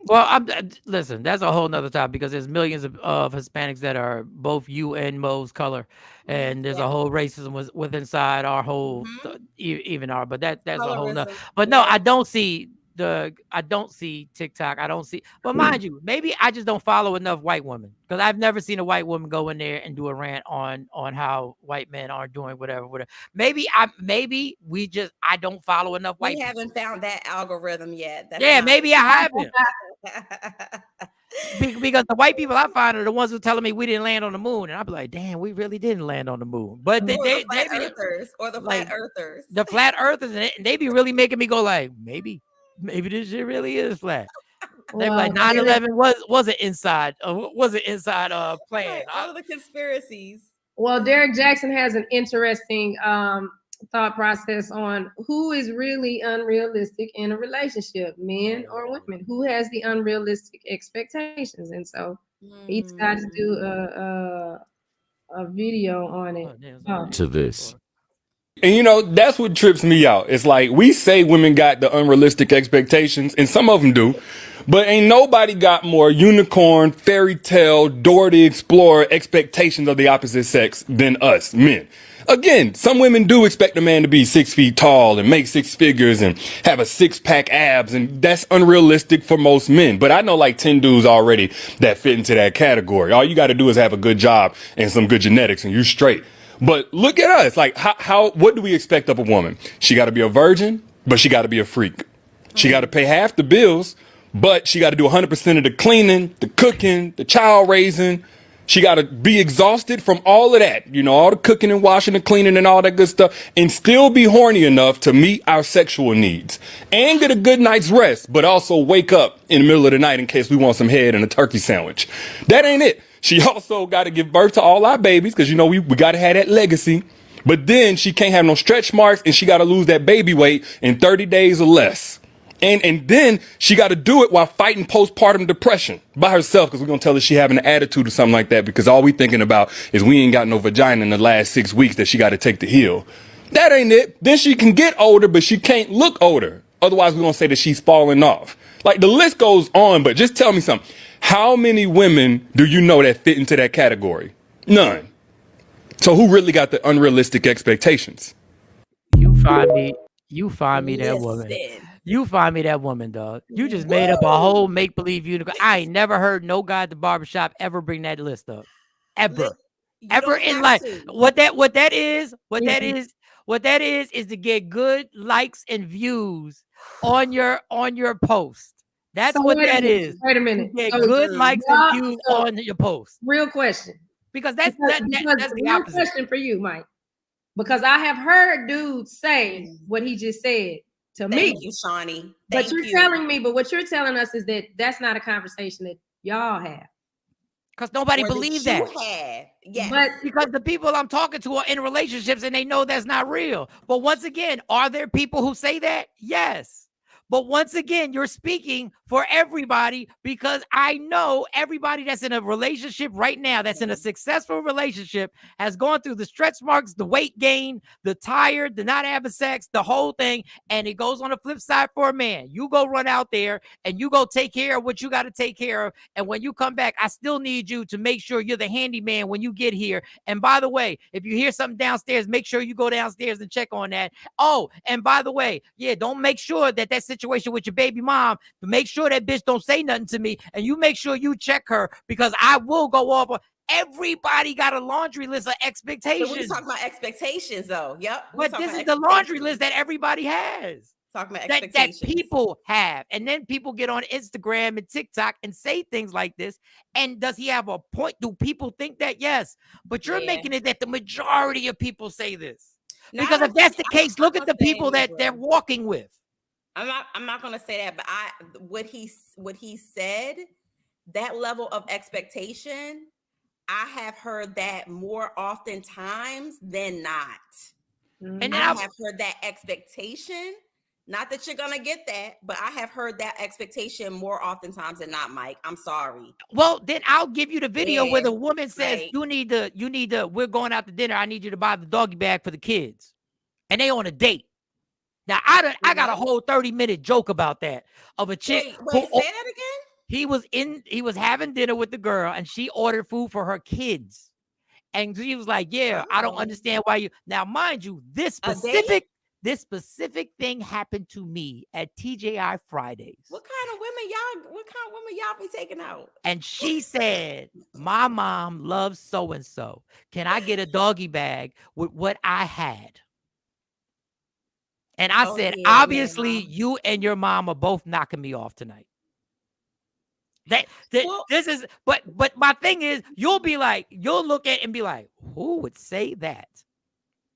Well, listen, that's a whole nother topic because there's millions of Hispanics that are both you and Mo's color, and there's a whole racism with inside our whole even our. But that's a whole nother. But no, I don't see TikTok. I don't see. But mind you, maybe I just don't follow enough white women because I've never seen a white woman go in there and do a rant on how white men are doing whatever. Maybe I don't follow enough white. We haven't found that algorithm yet. Maybe I haven't. Because the white people I find are the ones who are telling me we didn't land on the moon, and I'll be like, "Damn, we really didn't land on the moon." But the flat earthers, the flat earthers, and they be really making me go like, maybe this shit really is flat. They be like 9/11 was an inside plan. All of the conspiracies. Well, Derek Jackson has an interesting thought process on who is really unrealistic in a relationship, men or women. Who has the unrealistic expectations? And so he decided to do a video on it. To this. And that's what trips me out. It's like we say women got the unrealistic expectations, and some of them do, but ain't nobody got more unicorn, fairy tale, Dora the Explorer expectations of the opposite sex than us men. Again, some women do expect a man to be 6 feet tall and make six figures and have a six-pack abs, and that's unrealistic for most men. But I know like 10 dudes already that fit into that category. All you got to do is have a good job and some good genetics, and you're straight. But look at us. Like, what do we expect of a woman? She got to be a virgin, but she got to be a freak. She got to pay half the bills, but she got to do 100% of the cleaning, the cooking, the child raising. She got to be exhausted from all of that, all the cooking and washing and cleaning and all that good stuff, and still be horny enough to meet our sexual needs and get a good night's rest, but also wake up in the middle of the night in case we want some head and a turkey sandwich. That ain't it. She also got to give birth to all our babies because, we got to have that legacy. But then she can't have no stretch marks, and she got to lose that baby weight in 30 days or less. And then she got to do it while fighting postpartum depression by herself because we're going to tell her she having an attitude or something like that because all we thinking about is we ain't got no vagina in the last 6 weeks that she got to take to heal. That ain't it. Then she can get older, but she can't look older. Otherwise, we're going to say that she's falling off. Like the list goes on, but just tell me something. How many women do you know that fit into that category? None. So who really got the unrealistic expectations? You find me that woman. You find me that woman, dog. You just made up a whole make-believe unicorn. I ain't never heard no guy at the barbershop ever bring that list up. Ever. You Ever don't in have life. to. What that is to get good likes and views on your post. That's So what wait a that minute. is. Wait a To minute. get So, good likes and views so, on your post. real question. Because Because that's the real opposite. question for you, Mike. Because I have heard dudes say what he just said to me. Thank you, Shawnee. But you're telling me, but what you're telling us is that that's not a conversation that y'all have. Because nobody believes that. Yes. But because the people I'm talking to are in relationships and they know that's not real. But once again, are there people who say that? Yes. But once again, you're speaking for everybody because I know everybody that's in a relationship right now, that's in a successful relationship, has gone through the stretch marks, the weight gain, the tired, the not having sex, the whole thing. And it goes on the flip side for a man. You go run out there and you go take care of what you got to take care of. And when you come back, I still need you to make sure you're the handyman when you get here. And by the way, if you hear something downstairs, make sure you go downstairs and check on that. Oh, and by the way, yeah, don't make sure that situation with your baby mom, to make sure that bitch don't say nothing to me, and you make sure you check her because I will go off. Everybody got a laundry list of expectations. So we're talking about expectations, though. Yep. But this is the laundry list that everybody has. Talking about that people have. And then people get on Instagram and TikTok and say things like this. And does he have a point? Do people think that? Yes. But you're making it that the majority of people say this. Because if that's the case, look at the people that they're walking with. I'm not gonna say that, but what he said, that level of expectation, I have heard that more oftentimes than not. And I have heard that expectation. Not that you're gonna get that, but I have heard that expectation more oftentimes than not, Mike. I'm sorry. Well, then I'll give you the video where the woman says, you need to, we're going out to dinner. I need you to buy the doggy bag for the kids. And they on a date. Now, I got a whole 30-minute joke about that of a chick. Wait, say that again? He was having dinner with the girl and she ordered food for her kids. And she was like, yeah, I don't understand why you. Now, mind you, this specific thing happened to me at TJI Fridays. What kind of women y'all be taking out? And she said, my mom loves so-and-so. Can I get a doggy bag with what I had? And I said, obviously, you and your mom are both knocking me off tonight. This is, but my thing is, you'll look at it and be like, who would say that?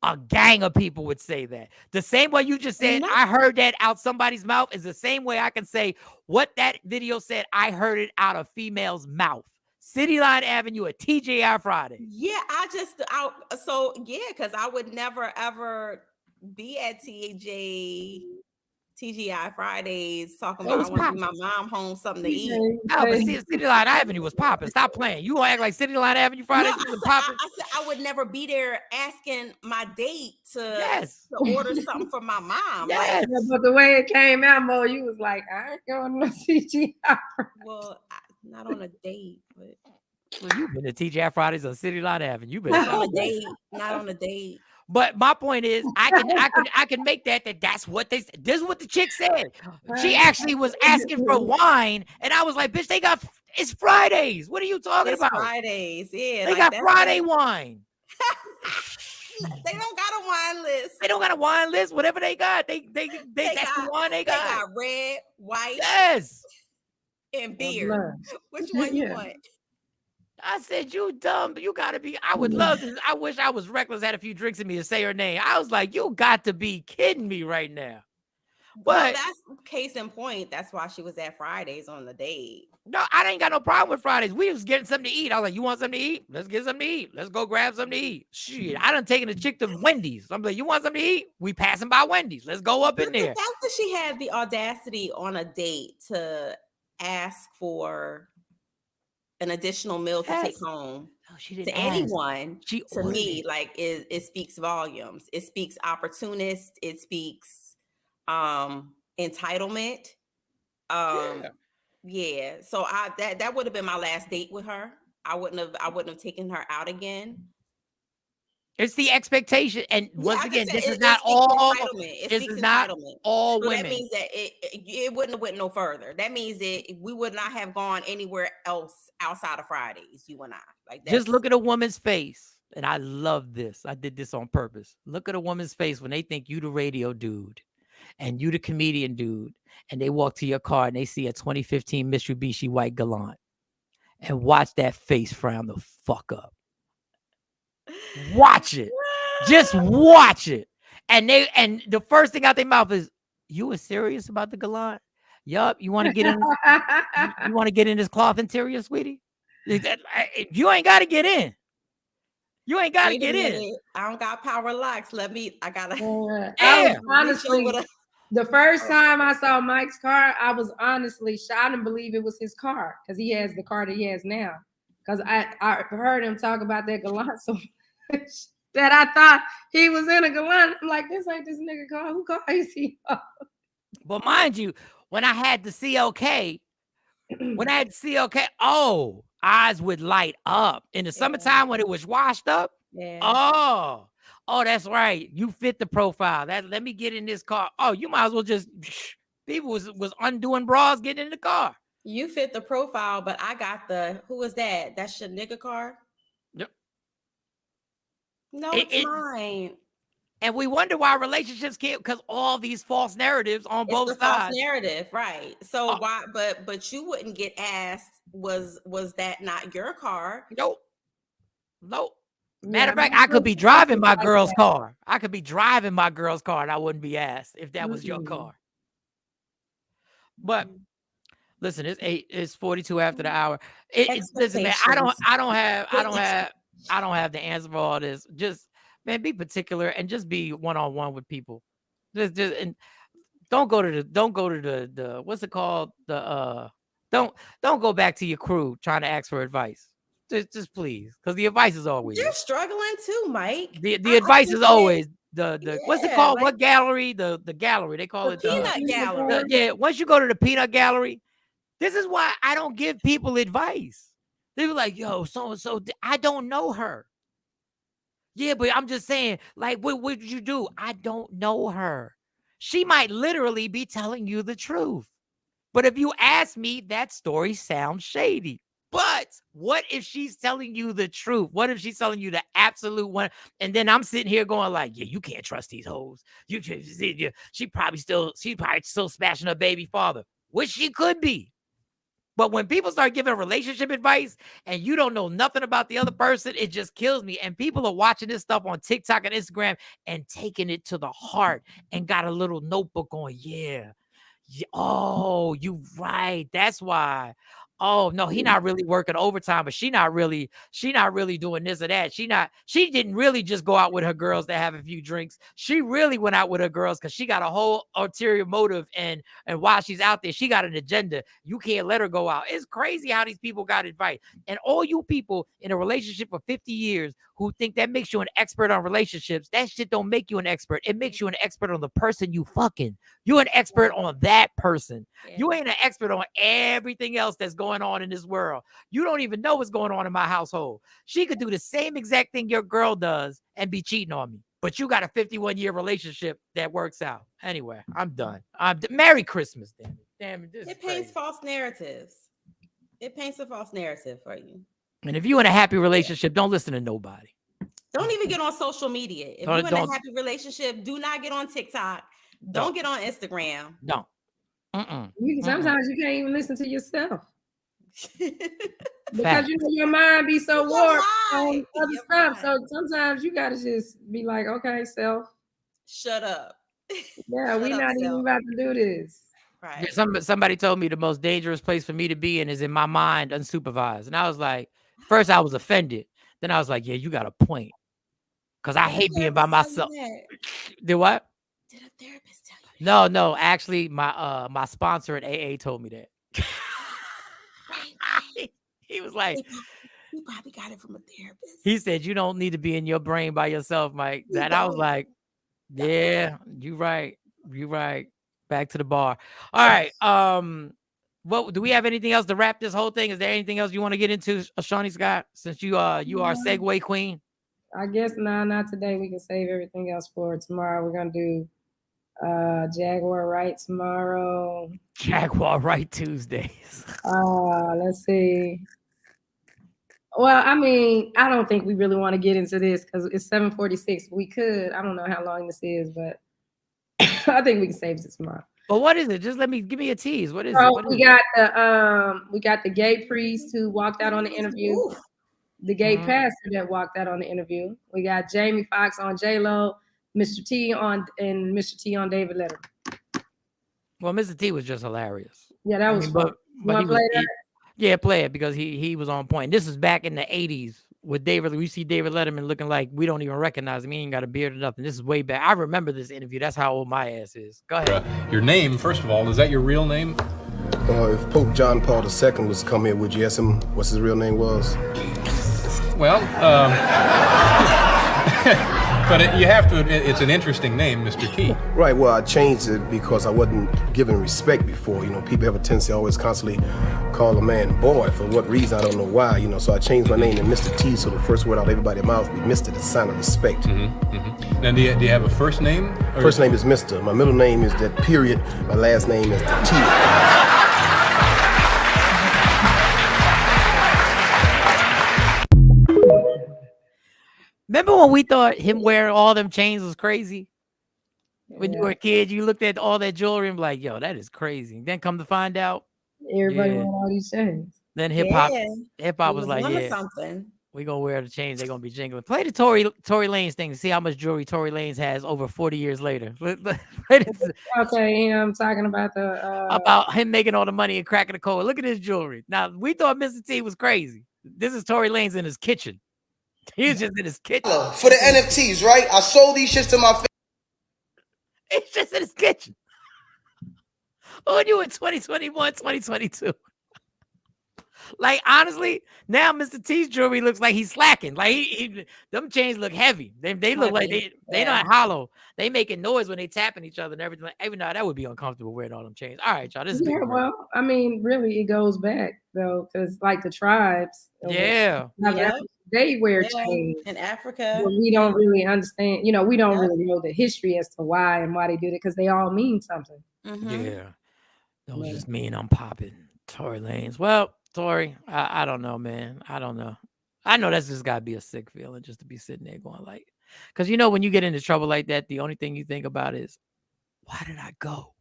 A gang of people would say that. The same way you just said, I heard that out somebody's mouth is the same way I can say what that video said. I heard it out of female's mouth. City Line Avenue at TJI Friday. Yeah, because I would never ever be at TGI Fridays talking about I want to bring my mom home something to eat. No, but City Line Avenue was popping. Stop playing. You gonna act like City Line Avenue Fridays was popping? I said I would never be there asking my date to order something for my mom. Yes. Like, but the way it came out, Mo, you was like, I ain't going to TGI. Well, not on a date, but well, you've been to TGI Fridays on City Line Avenue. You've been not on a date. Not on a date. But my point is, I can make that's what this is what the chick said. She actually was asking for wine, and I was like, bitch, it's Fridays. What are you talking about? Fridays, yeah. They got Friday wine. They don't got a wine list. They don't got a wine list. Whatever they got, that's the wine they got. They got red, white, yes, and beer. Which one you want? I said, you dumb. You got to be. I would love to. I wish I was reckless, had a few drinks in me to say her name. I was like, you got to be kidding me right now. But that's case in point. That's why she was at Fridays on the date. No, I ain't got no problem with Fridays. We was getting something to eat. I was like, you want something to eat? Let's get something to eat. Let's go grab something to eat. Shit, I done taken a chick to Wendy's. I'm like, you want something to eat? We passing by Wendy's. Let's go up in there. That's that she had the audacity on a date to ask for an additional meal to take home. No, she didn't to ask. Anyone. She to me, like it speaks volumes. It speaks opportunist. It speaks entitlement. Yeah. So that would have been my last date with her. I wouldn't have taken her out again. It's the expectation. And Yeah, once I again, just said this is it not speaks all, entitlement. It this speaks is not entitlement. all So that women. means that it wouldn't have went no further. That means that we would not have gone anywhere else outside of Fridays, you and I. Like that's Just look at a woman's face. And I love this. I did this on purpose. Look at a woman's face when they think you the radio dude and you the comedian dude, and they walk to your car and they see a 2015 Mitsubishi white Galant, and watch that face frown the fuck up. Watch it. Just watch it. And the first thing out their mouth is, you were serious about the Galant? Yup. You want to get in? You want to get in this cloth interior, sweetie? You ain't got to get in. You ain't got to get in. I don't got power locks. I gotta. I was honestly, the first time I saw Mike's car, I was honestly shocked. I didn't believe it was his car because he has the car that he has now. Because I heard him talk about that Galant so much that I thought he was in a Galant. I'm like, this ain't this nigga car. Who car is he? But mind you, when I had the CLK, oh, eyes would light up in the summertime when it was washed up. Yeah. Oh, that's right. You fit the profile. Let me get in this car. Oh, you might as well just people was undoing bras getting in the car. You fit the profile, but I got who was that? That's your nigga car? Yep. No, it's mine. And we wonder why relationships can't, because all these false narratives on both sides. False narrative, right? So why? But you wouldn't get asked. Was that not your car? Nope. Matter of fact, I could be driving my girl's car. I could be driving my girl's car, and I wouldn't be asked if that was your car. But listen, it's 42 after the hour. Listen, man, I don't have the answer for all this. Just, man, be particular and just be one-on-one with people. Just and don't go to the what's it called? Don't go back to your crew trying to ask for advice. Just please, because the advice is always. You're struggling too, Mike. The advice is always the what's it called? What gallery? The gallery. They call it the peanut gallery. Yeah, once you go to the peanut gallery, this is why I don't give people advice. They were like, yo, so I don't know her. Yeah, but I'm just saying, like, what would you do? I don't know her. She might literally be telling you the truth. But if you ask me, that story sounds shady. But what if she's telling you the truth? What if she's telling you the absolute one? And then I'm sitting here going like, yeah, you can't trust these hoes. She probably still smashing her baby father, which she could be. But when people start giving relationship advice and you don't know nothing about the other person, it just kills me. And people are watching this stuff on TikTok and Instagram and taking it to the heart and got a little notebook going, yeah. Oh, you right. That's why. Oh no, he not really working overtime, but she not really doing this or that. She didn't really just go out with her girls to have a few drinks. She really went out with her girls because she got a whole ulterior motive, and while she's out there, she got an agenda. You can't let her go out. It's crazy how these people got advice. And all you people in a relationship for 50 years who think that makes you an expert on relationships, that shit don't make you an expert. It makes you an expert on the person you fucking. You're an expert on that person. You ain't an expert on everything else that's going on in this world. You don't even know what's going on in my household. She could do the same exact thing your girl does and be cheating on me. But you got a 51-year relationship that works out. Anyway, I'm done. Merry Christmas, damn it. It paints false narratives. It paints a false narrative for you. And if you're in a happy relationship, don't listen to nobody. Don't even get on social media. If you're in a happy relationship, do not get on TikTok. Don't get on Instagram. Don't. Sometimes you can't even listen to yourself. Because your mind be so warped on other stuff. So sometimes you gotta just be like, okay, self, shut up. Yeah, we're not even about to do this. Right. Somebody told me the most dangerous place for me to be in is in my mind, unsupervised. And I was like, first I was offended. Then I was like, yeah, you got a point. Because I hate being by myself. Did what? Did a therapist tell you? No. Actually, my sponsor at AA told me that. He was like, you probably got it from a therapist. He said, you don't need to be in your brain by yourself, Mike. That I was like, yeah, you right. Back to the bar. All right. What do we have anything else to wrap this whole thing? Is there anything else you want to get into, Shawnee Scott? Since you are Segway queen. I guess not today. We can save everything else for tomorrow. We're gonna do Jaguar right tomorrow. Jaguar right Tuesdays. Let's see. Well, I mean, I don't think we really want to get into this because it's 7:46. We could. I don't know how long this is, but I think we can save it tomorrow. But what is it? Just give me a tease. What is it? What we got the gay priest who walked out on the interview. Ooh. The gay pastor that walked out on the interview. We got Jamie Foxx on J-Lo, Mr. T on David Letterman. Well, Mr. T was just hilarious. Yeah, that was fun. But he was, yeah, play it because he was on point. This is back in the 80s with David. We see David Letterman looking like we don't even recognize him. He ain't got a beard or nothing. This is way back. I remember this interview. That's how old my ass is. Go ahead. Your name, first of all, is that your real name? If Pope John Paul II was to come here, would you ask him what his real name was? Well, but you have to, it's an interesting name, Mr. T. Right, well, I changed it because I wasn't given respect before. You know, people have a tendency to always constantly call a man boy. For what reason, I don't know why, you know, so I changed my name to Mr. T, so the first word out of everybody's mouth would be Mr. The sign of respect. Now, do you have a first name? First name is Mr. My middle name is that period. My last name is the T. Remember when we thought him wearing all them chains was crazy? When you were a kid, you looked at all that jewelry and be like, yo, that is crazy. Then come to find out, everybody want all these chains. Then hip hop was like, yeah, something. We gonna wear the chains. They're gonna be jingling. Play the Tory Lanez thing to see how much jewelry Tory Lanez has over 40 years later. Okay, I'm talking about about him making all the money and cracking the code. Look at his jewelry. Now we thought Mr. T was crazy. This is Tory Lanez in his kitchen. He was just in his kitchen. For the NFTs, right? I sold these shits to my family. He's just in his kitchen. Who knew in 2021, 2022? Like, honestly, now Mr. T's jewelry looks like he's slacking. Like, them chains look heavy. They look like they not hollow. They making noise when they tapping each other and everything. Even though that would be uncomfortable wearing all them chains. All right, y'all. This is big. Well, I mean, really, it goes back, though, because, like, the tribes. They wear chains. In Africa. We don't really understand. You know, we don't really know the history as to why and why they did it, because they all mean something. Yeah. Don't just mean I'm popping Tory Lanez. Well, Tory, I don't know, man. I don't know. I know that's just got to be a sick feeling just to be sitting there going like, because, you know, when you get into trouble like that, the only thing you think about is, why did I go?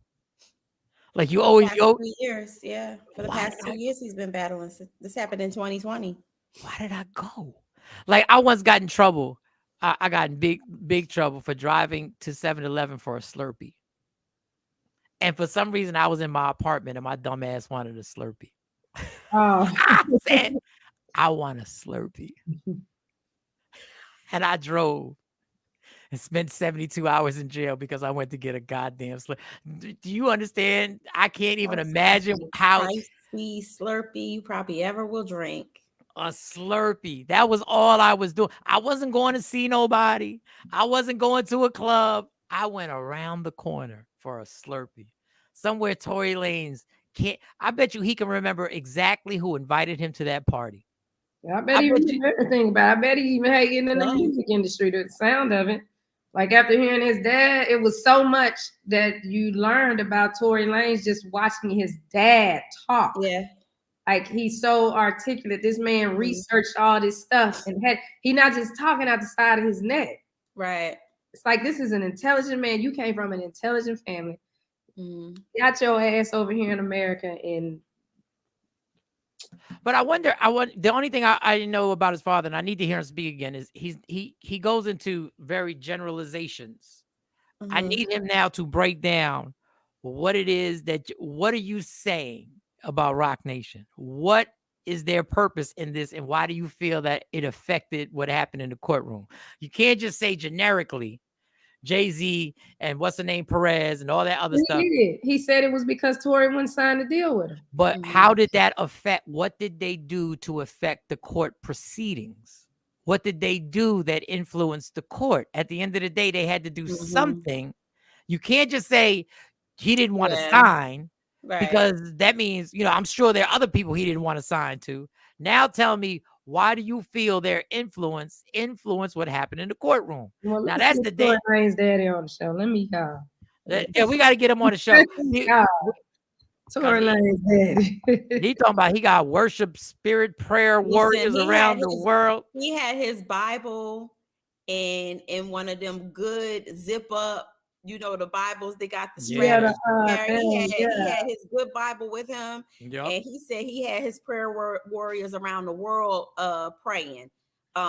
Like, you always go. 3 years, yeah. For the past 2 years, he's been battling. This happened in 2020. Why did I go? Like, I once got in trouble. I got in big trouble for driving to 7-Eleven for a Slurpee. And for some reason, I was in my apartment and my dumb ass wanted a Slurpee. Oh. I said, I want a Slurpee. And I drove and spent 72 hours in jail because I went to get a goddamn Slurpee. Do you understand? I can't even imagine how pricey Slurpee you probably ever will drink. A Slurpee. That was all I was doing. I wasn't going to see nobody. I wasn't going to a club. I went around the corner for a Slurpee. Somewhere Tory Lanez can't. I bet you he can remember exactly who invited him to that party. Yeah, I bet he remember everything about it. I bet he even had getting in the music industry, the sound of it. Like, after hearing his dad, it was so much that you learned about Tory Lanez just watching his dad talk. Yeah. Like, he's so articulate. This man researched all this stuff and he not just talking out the side of his neck. Right. It's like, this is an intelligent man. You came from an intelligent family. Got your ass over here in America. But I wonder, the only thing I know about his father, and I need to hear him speak again, is he goes into very generalizations. I need him now to break down what it is what are you saying about Rock Nation? What is their purpose in this, and why do you feel that it affected what happened in the courtroom? You can't just say generically Jay-Z and what's the name, Perez, and all that other stuff. He said it was because Tory wouldn't sign the deal with him. But how did that affect? What did they do to affect the court proceedings? What did they do that influenced the court? At the end of the day, they had to do something. You can't just say he didn't want to sign. Right. Because that means, you know, I'm sure there are other people he didn't want to sign to. Now tell me, Why do you feel their influence what happened in the courtroom? Well, Now that's the day. Tory Lanez daddy on the show. Let me go. Yeah, we got to get him on the show. Tory Lanez daddy. He talking about he got worship spirit prayer warriors around the world. He had his Bible in one of them good zip up, the Bibles they got the strap. He had his good Bible with him, and he said he had his prayer warriors around the world praying. So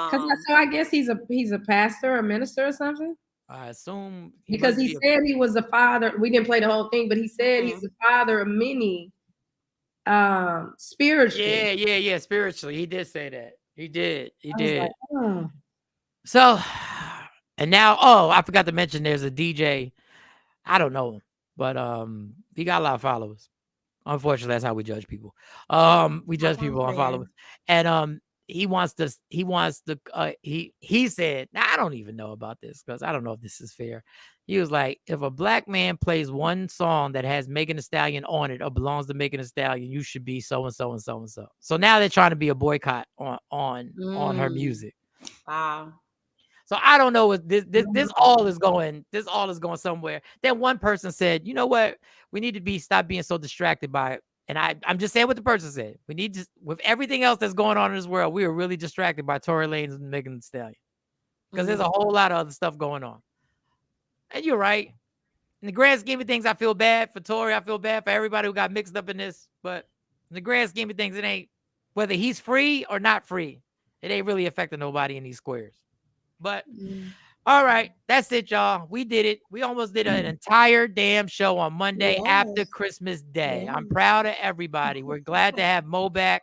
I guess he's a pastor, a minister, or something. I assume because he said he was the father. We didn't play the whole thing, but he said he's the father of many spiritually. Yeah. Spiritually, he did say that. He did. Like, oh. So, and now, I forgot to mention there's a DJ. I don't know him, but he got a lot of followers. Unfortunately, that's how we judge people. We judge people on followers, and he said, now I don't even know about this because I don't know if this is fair. He was like, if a black man plays one song that has Megan Thee Stallion on it or belongs to Megan Thee Stallion, you should be so and so and so and so. So now they're trying to be a boycott on her music. Wow. So I don't know what this all is going. This all is going somewhere. Then one person said, you know what? We need to stop being so distracted by it. And I'm just saying what the person said. We need to, with everything else that's going on in this world, we are really distracted by Tory Lanez and Megan Thee Stallion. Because there's a whole lot of other stuff going on. And you're right. In the grand scheme of things, I feel bad for Tory. I feel bad for everybody who got mixed up in this. But in the grand scheme of things, it ain't, whether he's free or not free, it ain't really affecting nobody in these squares. But all right, that's it, y'all. We did it. We almost did an entire damn show on Monday after Christmas Day. I'm proud of everybody. We're glad to have Mo back.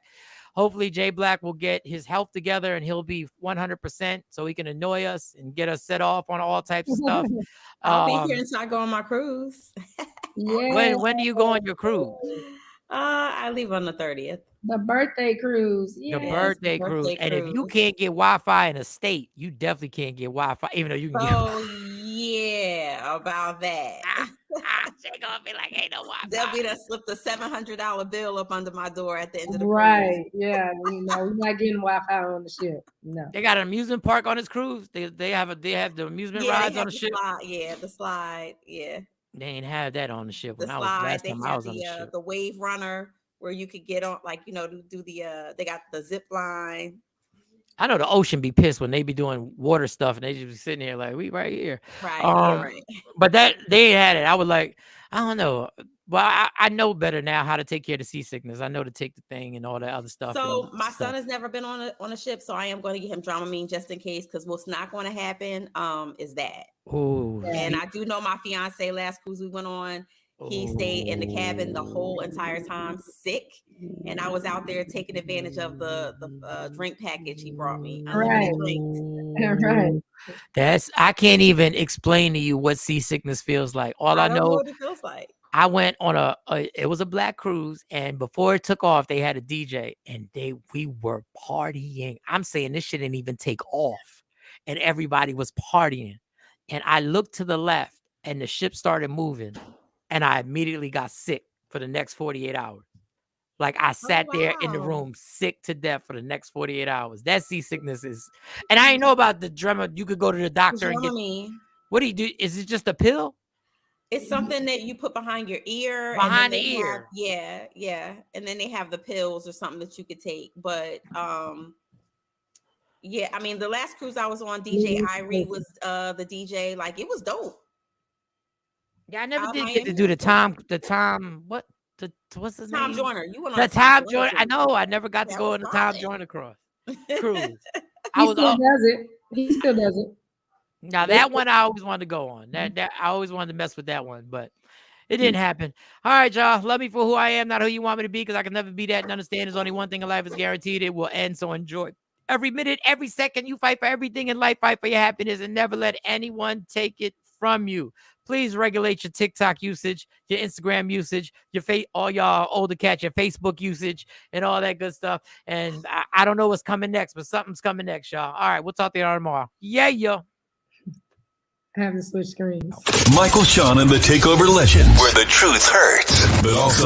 Hopefully, Jay Black will get his health together and he'll be 100% so he can annoy us and get us set off on all types of stuff. I'll be here until I go on my cruise. When do you go on your cruise? I leave on the 30th. The birthday cruise. The birthday cruise. And if you can't get Wi-Fi in a state, you definitely can't get Wi-Fi, even though you can yeah, about that. They're gonna be like, ain't no Wi-Fi. They'll be to slip the $700 bill up under my door at the end of the cruise. cruise. Yeah, we're not getting Wi-Fi on the ship. No. They got an amusement park on this cruise. They have the amusement rides on the ship. The slide. Yeah. They ain't had that on the ship when the I was slide. last They time I was on the ship. The wave runner where you could get on, do the they got the zip line. I know the ocean be pissed when they be doing water stuff and they just be sitting here like, we right here. Right. Right. But that they ain't had it. I was like, I don't know. Well, I know better now how to take care of the seasickness. I know to take the thing and all that other stuff. So my son has never been on a ship, so I am going to get him Dramamine just in case, because what's not going to happen is that. Ooh. And I do know my fiance, last cruise we went on, he stayed in the cabin the whole entire time sick, and I was out there taking advantage of the drink package he brought me. Right. Drinks. I can't even explain to you what seasickness feels like. All I know what it feels like. I went on it was a black cruise, and before it took off, they had a DJ, and we were partying. I'm saying this shit didn't even take off, and everybody was partying. And I looked to the left, and the ship started moving, and I immediately got sick for the next 48 hours. Like I sat there in the room sick to death for the next 48 hours. That seasickness is, and I didn't know about the Dramamine. You could go to the doctor and get. What do you do? Is it just a pill? It's something that you put behind your ear. Behind the ear. Yeah. And then they have the pills or something that you could take. But yeah, I mean, the last cruise I was on, DJ Irie was the DJ. Like, it was dope. Yeah, I never did get to do what's his name? Tom Joyner. You went on the Tom Joyner. I know. I never got to go on the Tom Joyner cruise. He still does it. He still does it. Now that one I always wanted to go on. That I always wanted to mess with that one, but it didn't happen. All right, y'all. Love me for who I am, not who you want me to be, because I can never be that and understand there's only one thing in life is guaranteed. It will end. So enjoy every minute, every second. You fight for everything in life, fight for your happiness, and never let anyone take it from you. Please regulate your TikTok usage, your Instagram usage, all y'all older cats, your Facebook usage, and all that good stuff. And I don't know what's coming next, but something's coming next, y'all. All right, we'll talk to y'all tomorrow. Yeah. I have to switch screens. Michael, Shawn, and the Takeover Legend, where the truth hurts, but also